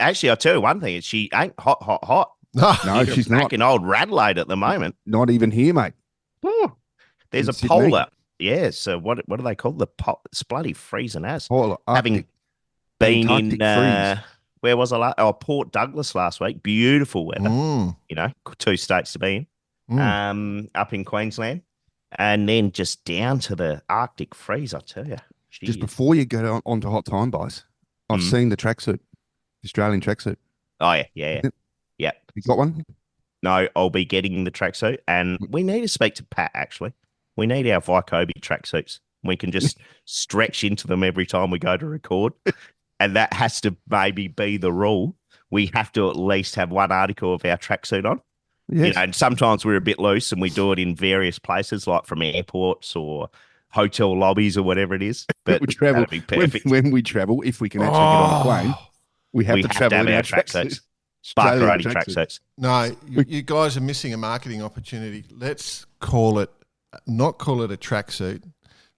actually, I'll tell you one thing. She ain't hot. No, she's not. An old Radelaide at the moment. Not even here, mate. Oh, there's a polar. Yeah, so what do they call the it's bloody freezing as. Having been in where was I last? Port Douglas last week. Beautiful weather. You know, 2 states to be in. Up in Queensland. And then just down to the Arctic freeze, I tell you. Just before you go on to hot time, boys, I've seen the tracksuit, the Australian tracksuit. Oh, yeah. Yeah. You got one? No, I'll be getting the tracksuit. And we need to speak to Pat, actually. We need our Vycobi tracksuits. We can just stretch into them every time we go to record. And that has to maybe be the rule. We have to at least have one article of our tracksuit on. Yes. You know, and sometimes we're a bit loose and we do it in various places, like from airports or hotel lobbies or whatever it is. But we travel, when we travel, if we can actually get on a plane, we have to travel in our tracksuits. Bar karate tracksuits. No, you guys are missing a marketing opportunity. Let's not call it a tracksuit.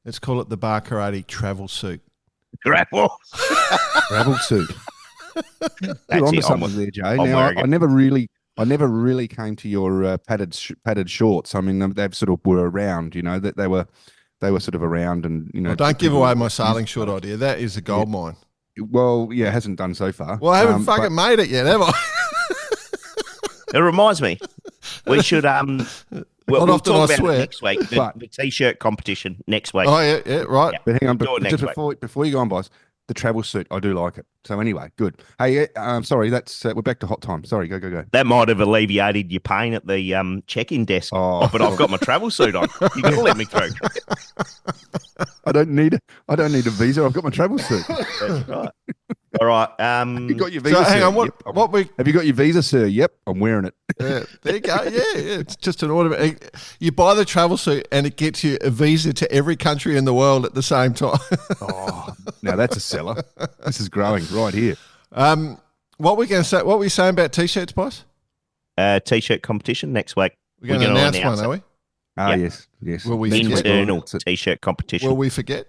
Let's call it the bar karate travel suit. Travel suit. You're onto something there, Jay. Now, I never really came to your padded shorts. I mean, they've sort of were around, you know, that they were sort of around, and you know. Well, don't give away my sailing short idea. That is a gold mine. Well, yeah, it hasn't done so far. Well, I haven't fucking made it yet, have I? It reminds me, we should we'll talk about it next week. The t-shirt competition next week. Oh yeah, right. Yeah. But hang on, just before you go on, boys. The travel suit, I do like it. So anyway, good. Hey, sorry, that's we're back to hot time. Sorry, go. That might have alleviated your pain at the check-in desk. Oh, but I've got my travel suit on. You can let me through. I don't need a visa. I've got my travel suit. That's right. All right. You got your visa? So hang on. Have you got your visa, sir? Yep, I'm wearing it. There you go. Yeah. It's just an order. You buy the travel suit and it gets you a visa to every country in the world at the same time. Now that's a seller. This is growing right here. What were you saying about t-shirts, boss? T-shirt competition next week. We're going to announce one, are we? Yes. Will we internal t-shirt competition? Will we forget?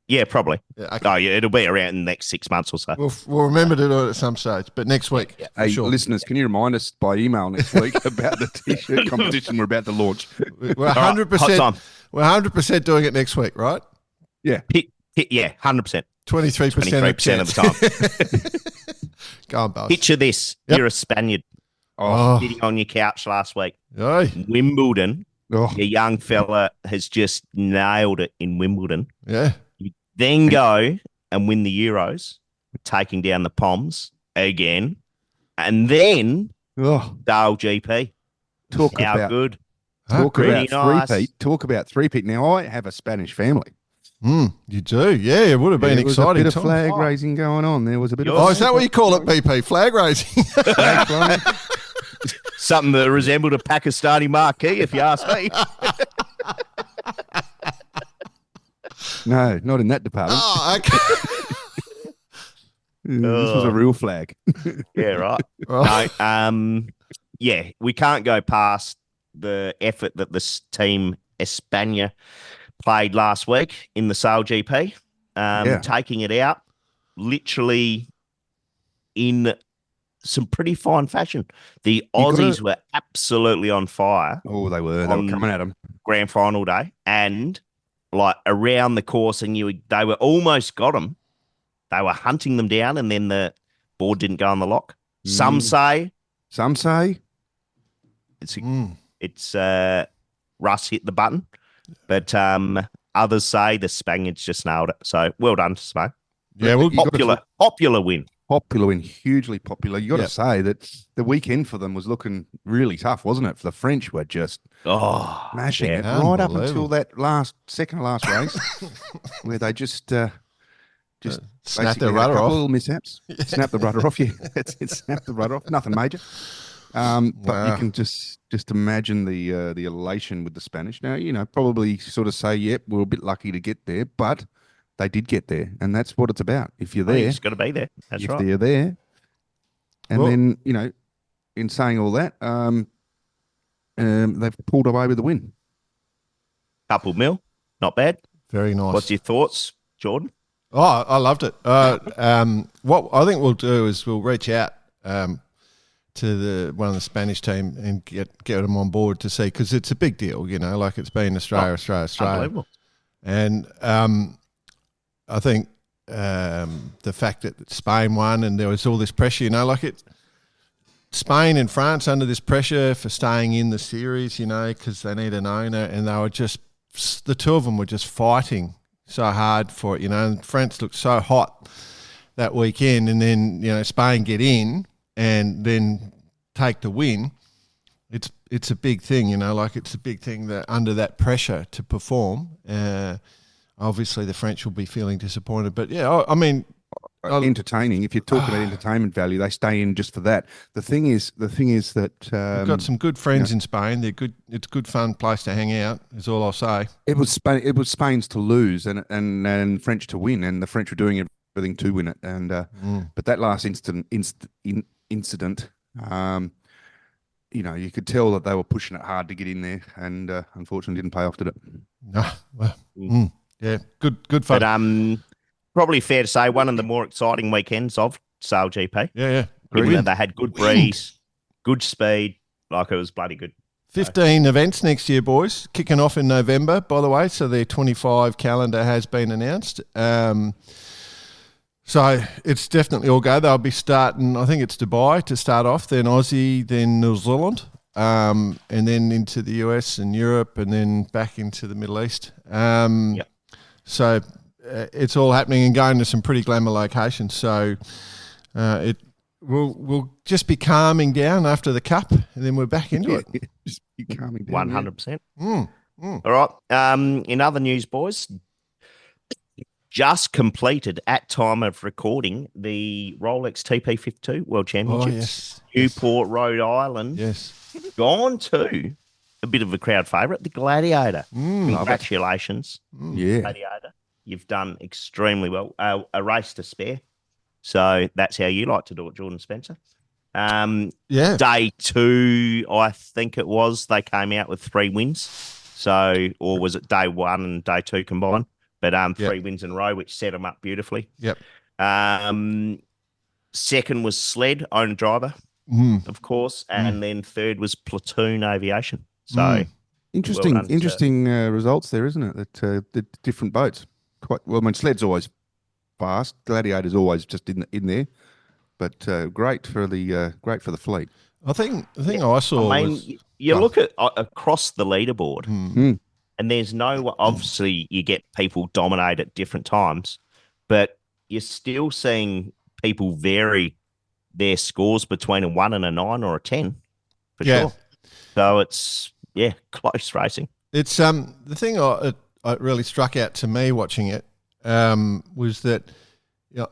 Yeah, probably. Yeah, okay. Oh, yeah, it'll be around in the next 6 months or so. We'll remember to do it at some stage, but next week. Yeah. Hey, listeners, can you remind us by email next week about the t-shirt competition we're about to launch? We're 100%. We're 100% doing it next week, right? Yeah. Yeah, 100%. 23% of the time. Go on, Buzz. Picture this. Yep. You're a Spaniard sitting on your couch last week. Wimbledon. Your young fella has just nailed it in Wimbledon. Yeah. You then go and win the Euros, taking down the Poms again, and then Dale GP. Talk about three-peat. Now, I have a Spanish family. You do? Yeah, it would have been exciting. There was a bit of flag raising going on. There was a bit of... Oh, is that what you call it, BP? Flag raising? Flag flying. Something that resembled a Pakistani marquee, if you ask me. No, not in that department. Oh, okay. This was a real flag. Yeah, right. No, we can't go past the effort that this team España played last week in the Sail GP, taking it out literally in some pretty fine fashion. The Aussies were absolutely on fire. Oh, they were. They were coming at them. Grand final day, and like around the course, and they were almost got them. They were hunting them down, and then the board didn't go on the lock. Some say it's Russ hit the button, but others say the Spaniards just nailed it. So well done to Spain. Yeah, popular win. Popular win, hugely popular. You got to say that the weekend for them was looking really tough, wasn't it? For the French were just smashing it right up until that second to last race, where they just snap the rudder off. Little mishaps, snap the rudder off. Yeah, it snapped the rudder off. Nothing major. But you can just imagine the elation with the Spanish. Now, probably sort of say, yep, we're a bit lucky to get there, but they did get there, and that's what it's about. If you're there, you just got to be there. That's right. If they're there, and then in saying all that, they've pulled away with the win. Couple mil, not bad. Very nice. What's your thoughts, Jordan? Oh, I loved it. What I think we'll do is we'll reach out to one of the Spanish team and get them on board to see, because it's a big deal, like it's been Australia. Unbelievable. And I think the fact that Spain won and there was all this pressure, Spain and France under this pressure for staying in the series, because they need an owner, and they were the two of them were just fighting so hard for it, and France looked so hot that weekend, and then, Spain get in and then take the win. It's a big thing, it's a big thing that under that pressure to perform, obviously the French will be feeling disappointed, but I mean, entertaining. If you're talking about entertainment value, they stay in just for that. The thing is that we've got some good friends in Spain. They're good. It's a good, fun place to hang out. Is all I'll say. It was Spain's to lose and French to win, and the French were doing everything to win it. And but that last incident, you could tell that they were pushing it hard to get in there, and unfortunately didn't pay off, did it? No. Well, yeah, good fun. But probably fair to say one of the more exciting weekends of Sail GP. Yeah. Given that they had good breeze, good speed, it was bloody good. 15 events next year, boys, kicking off in November, by the way. So their 25 calendar has been announced. So it's definitely all go. They'll be starting, I think it's Dubai to start off, then Aussie, then New Zealand, and then into the US and Europe, and then back into the Middle East. So it's all happening and going to some pretty glamour locations. So we'll just be calming down after the Cup, and then we're back into it. Just be calming down. 100%. All right. In other news, boys, just completed at time of recording the Rolex TP52 World Championships. Newport, Rhode Island. Yes. Gone to a bit of a crowd favourite, the Gladiator. Congratulations. Yeah. Gladiator. You've done extremely well. A race to spare. So that's how you like to do it, Jordan Spencer. Day 2, I think it was, they came out with 3 wins. So, or was it day 1 and day 2 combined? But 3 wins in a row, which set them up beautifully. Yep. Second was Sled, owner driver, of course. And then third was Platoon Aviation. So interesting results there, isn't it? That the different boats. Quite well. I mean, Sled's always fast. Gladiator's always just in there, but great for the fleet. I think the thing I saw. I mean, you look at across the leaderboard, and there's no. Obviously, you get people dominate at different times, but you're still seeing people vary their scores between a 1 and a 9 or a 10, for sure. So it's close racing. It's the thing it really struck out to me watching it was that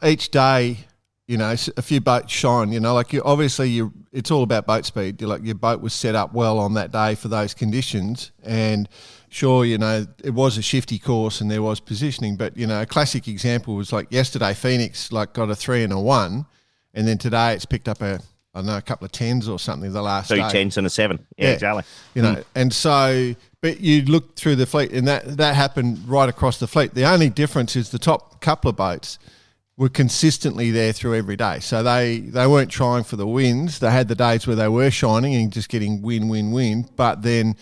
each day, a few boats shine. It's all about boat speed. Your boat was set up well on that day for those conditions, and sure, it was a shifty course and there was positioning, but a classic example was like yesterday, Phoenix got a 3 and a 1, and then today it's picked up a I don't know, a couple of 10s or something the last 2 day. 10s and a 7. Yeah, exactly. You know, and so, but you look through the fleet, and that happened right across the fleet. The only difference is the top couple of boats were consistently there through every day. So they weren't trying for the wins. They had the days where they were shining and just getting win. But then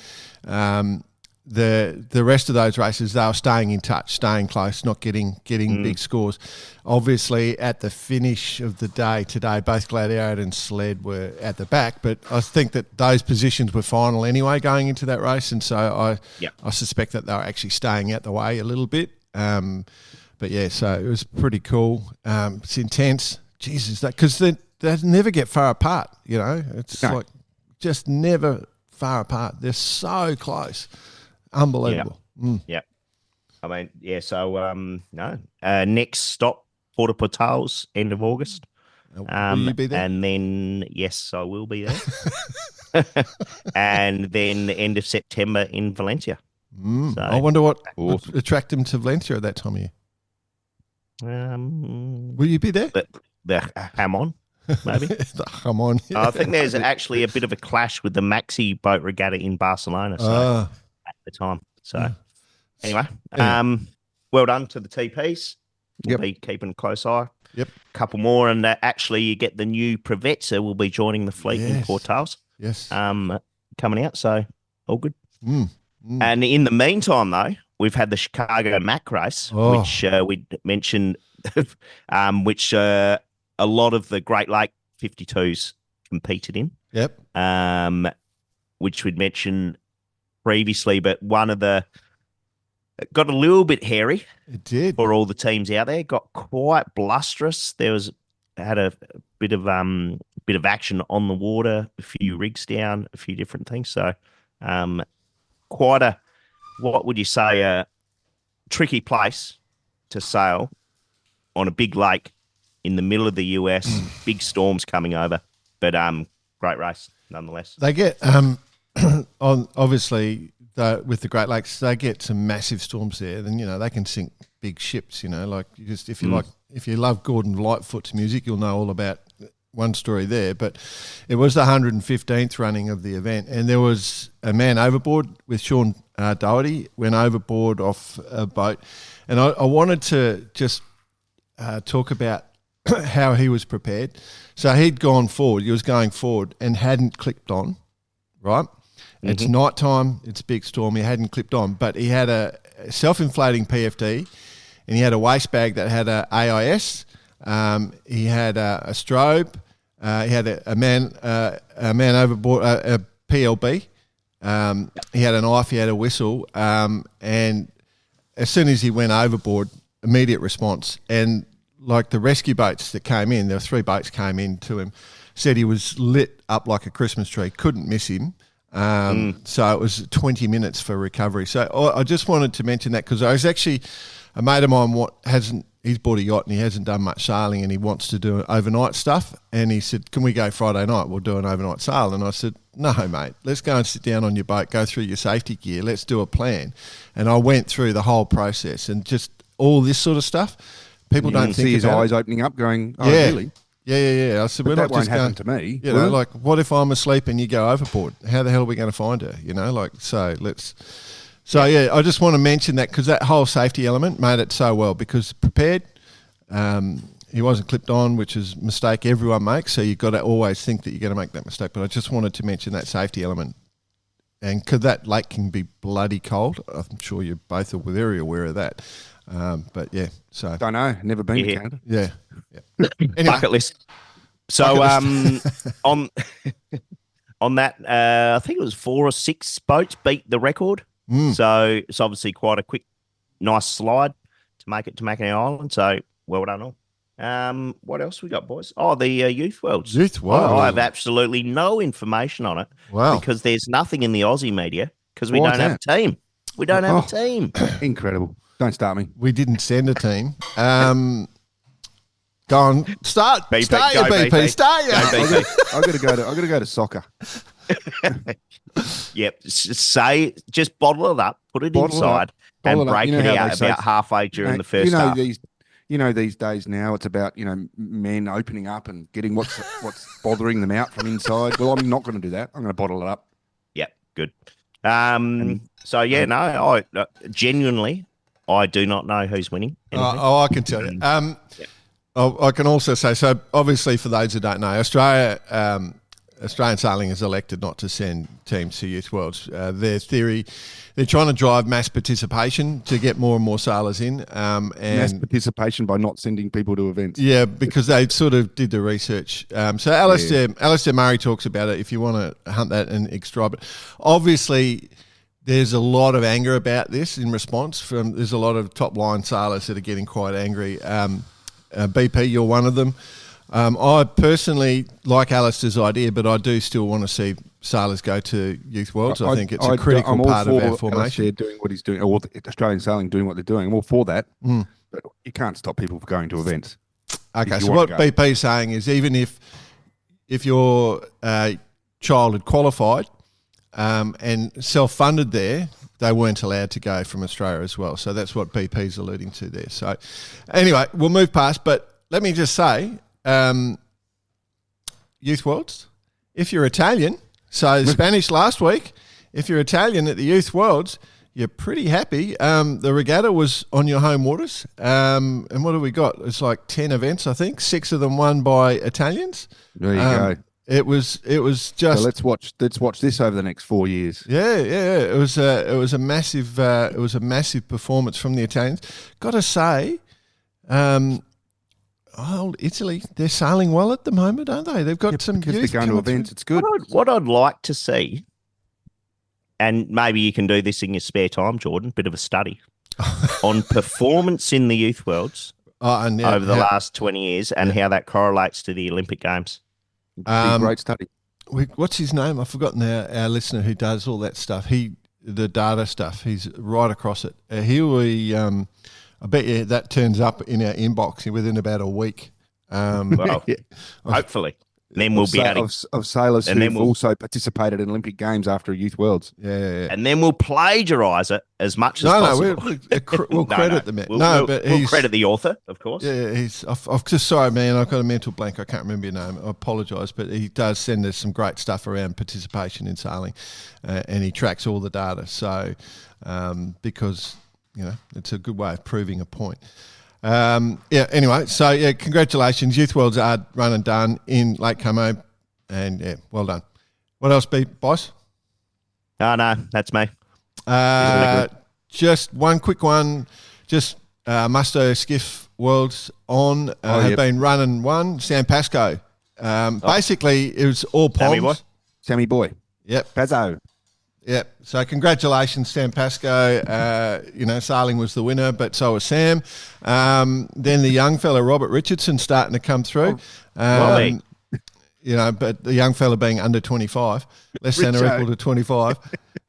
the rest of those races, they were staying in touch, staying close, not getting big scores. Obviously, at the finish of the day today, both Gladiator and Sled were at the back, but I think that those positions were final anyway going into that race, and so I suspect that they were actually staying out the way a little bit. But yeah, so it was pretty cool. It's intense. Jesus, because they never get far apart, you know. It's like just never far apart. They're so close. Unbelievable. Yeah. I mean, yeah, so next stop, Porta Portals, end of August. Will you be there? And then, yes, I will be there. And then end of September in Valencia. So, I wonder what would attract them to Valencia at that time of year. Will you be there? The Hamon, maybe. The Hamon. Yeah. I think there's actually a bit of a clash with the Maxi boat regatta in Barcelona at the time. So anyway, well done to the TPs. We'll be keeping a close eye. Yep. A couple more, and actually you get the new Privetza will be joining the fleet in Portals. Yes. Coming out, so all good. And in the meantime, though, we've had the Chicago Mac race, which we mentioned, which a lot of the Great Lake 52s competed in. Yep. Which we'd mentioned previously, but one of the got a little bit hairy. It did for all the teams out there. Got quite blusterous. Had a bit of action on the water, a few rigs down, a few different things. So, quite a, what would you say, a tricky place to sail on a big lake in the middle of the US, big storms coming over, but great race nonetheless. They get obviously with the Great Lakes, they get some massive storms there. Then they can sink big ships. Like if you love Gordon Lightfoot's music, you'll know all about one story there. But it was the 115th running of the event, and there was a man overboard with Sean Doherty, went overboard off a boat, and I wanted to just talk about how he was prepared. So he'd gone forward, he was going forward and hadn't clipped on, right? Mm-hmm. It's night time, it's a big storm, he hadn't clipped on, but he had a self-inflating PFD and he had a waste bag that had a AIS, he had a strobe, he had a man overboard, a PLB, he had a knife, he had a whistle, and as soon as he went overboard, immediate response. And like the rescue boats that came in, there were 3 boats came in to him, said he was lit up like a Christmas tree, couldn't miss him. So it was 20 minutes for recovery. So I just wanted to mention that because I was actually a mate of mine he's bought a yacht and he hasn't done much sailing and he wants to do overnight stuff. And he said, can we go Friday night? We'll do an overnight sail. And I said, no, mate, let's go and sit down on your boat, go through your safety gear. Let's do a plan. And I went through the whole process and just all this sort of stuff. People don't think see his about eyes opening up going, oh, really? Yeah. I said, but we're that not won't just happen going, to me. like, what if I'm asleep and you go overboard? How the hell are we going to find her? I just want to mention that because that whole safety element made it so well because prepared, he wasn't clipped on, which is a mistake everyone makes. So you've got to always think that you're going to make that mistake. But I just wanted to mention that safety element. And because that lake can be bloody cold, I'm sure you both are very aware of that. But yeah, so don't know. Never been to Canada. Yeah. Anyway. Bucket list. So on that, I think it was 4 or 6 boats beat the record. So it's obviously quite a quick, nice slide to make it to Mackinac Island. So well done all. What else we got, boys? Oh, the Youth Worlds. Youth Worlds. I have absolutely no information on it. Wow. Because there's nothing in the Aussie media because we don't have a team. We don't have a team. Incredible. Don't start me. We didn't send a team. Go on, start. Start your BP. Start your BP. I got to go to soccer. Yep. Just bottle it up, put it inside, and break it out about halfway during the first half. these days now it's about, men opening up and getting what's bothering them out from inside. Well, I'm not going to do that. I'm going to bottle it up. Yep, good. I genuinely, I do not know who's winning. I can tell you. I can also say, so obviously for those who don't know, Australian Sailing is elected not to send teams to Youth Worlds. Their theory, they're trying to drive mass participation to get more and more sailors in. And mass participation by not sending people to events. Yeah, because they sort of did the research. So Alistair Murray talks about it if you want to hunt that and extract it. Obviously, there's a lot of anger about this in response. There's a lot of top-line sailors that are getting quite angry. BP, you're one of them. I personally like Alistair's idea, but I do still want to see sailors go to Youth Worlds. I think it's a critical part of our formation. Alistair doing what he's doing, or Australian Sailing doing what they're doing. I'm all for that, but you can't stop people from going to events. Okay, so what BP is saying is even if your child had qualified and self-funded there, they weren't allowed to go from Australia as well. So that's what BP's alluding to there. So anyway, we'll move past, but let me just say, Youth Worlds, if you're Italian, so Spanish last week, if you're Italian at the Youth Worlds, you're pretty happy. The regatta was on your home waters. And what have we got? It's like 10 events, I think. 6 of them won by Italians. There you go. It was just. So let's watch this over the next 4 years. Yeah. It was a massive performance from the Italians. Got to say, Italy, they're sailing well at the moment, aren't they? They've got some because youth they're going to events. It's good. What I'd like to see, and maybe you can do this in your spare time, Jordan, bit of a study on performance in the Youth Worlds over the last 20 years and how that correlates to the Olympic Games. Great study. What's his name? I've forgotten our listener who does all that stuff. The data stuff. He's right across it. I bet you that turns up in our inbox within about a week. Hopefully. Then we'll be adding of sailors who've also participated in Olympic Games after Youth Worlds. Yeah. And then we'll plagiarise it as much as possible. We'll credit the man. We'll credit the author, of course. Yeah, I've just sorry, man. I've got a mental blank. I can't remember your name. I apologise, but he does send us some great stuff around participation in sailing, and he tracks all the data. So, because it's a good way of proving a point. Anyway, so congratulations. Youth Worlds are run and done in Lake Como, and well done. What else, boss? No, that's me. Just one quick one. Just Musto Skiff Worlds on have been run and won. Sam Pascoe. Basically, it was all Poms. Sammy Boy. Yep. Pazzo. Yep. So congratulations, Sam Pascoe. Sailing was the winner, but so was Sam. Then the young fella, Robert Richardson, starting to come through. But the young fella being under 25, less than or equal to 25.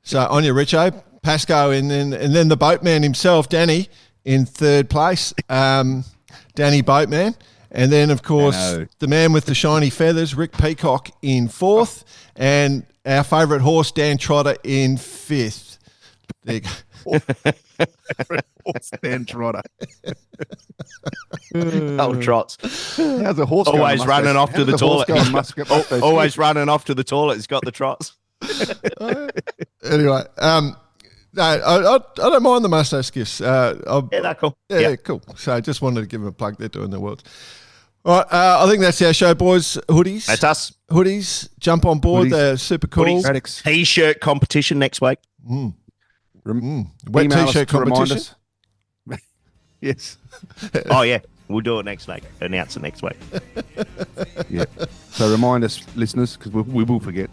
So on your Richo, Pascoe, and then the boatman himself, Danny, in third place. Danny Boatman. And then, of course, the man with the shiny feathers, Rick Peacock, in fourth. And our favourite horse, Dan Trotter, in fifth. There you go. Horse Dan Trotter. Old trots. How's a horse always running off to the toilet? Always running off to the toilet. He's got the trots. Anyway, no, I don't mind the Musto Skiffs. They're cool. Yeah, cool. So I just wanted to give them a plug. They're doing their world. All right, I think that's our show, boys. Hoodies. That's us. Hoodies. Jump on board. Hoodies. They're super cool. T-shirt competition next week. Wet T-shirt competition. Yes. Oh, yeah. We'll do it next week. Announce it next week. Yeah. So remind us, listeners, because we will forget.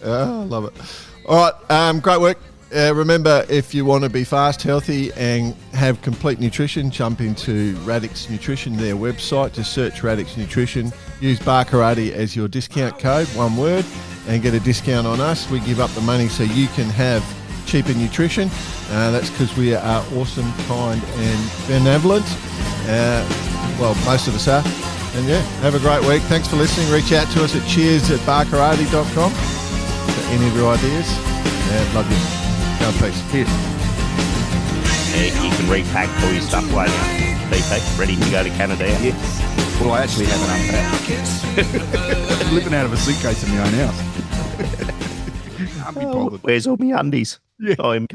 I love it. All right. Great work. Remember, if you want to be fast, healthy, and have complete nutrition, jump into Radix Nutrition, their website. Just search Radix Nutrition. Use Bar Karate as your discount code, one word, and get a discount on us. We give up the money so you can have cheaper nutrition. That's because we are awesome, kind, and benevolent. Well, most of us are. And have a great week. Thanks for listening. Reach out to us at cheers@barkarate.com for any of your ideas. Love you. Go in peace. Cheers. You can repack all your stuff later. DP, ready to go to Canada. Yes. Well, I actually haven't unpacked. I'm living out of a suitcase in my own house. Can't be bothered. Where's all my undies? Yeah. I'm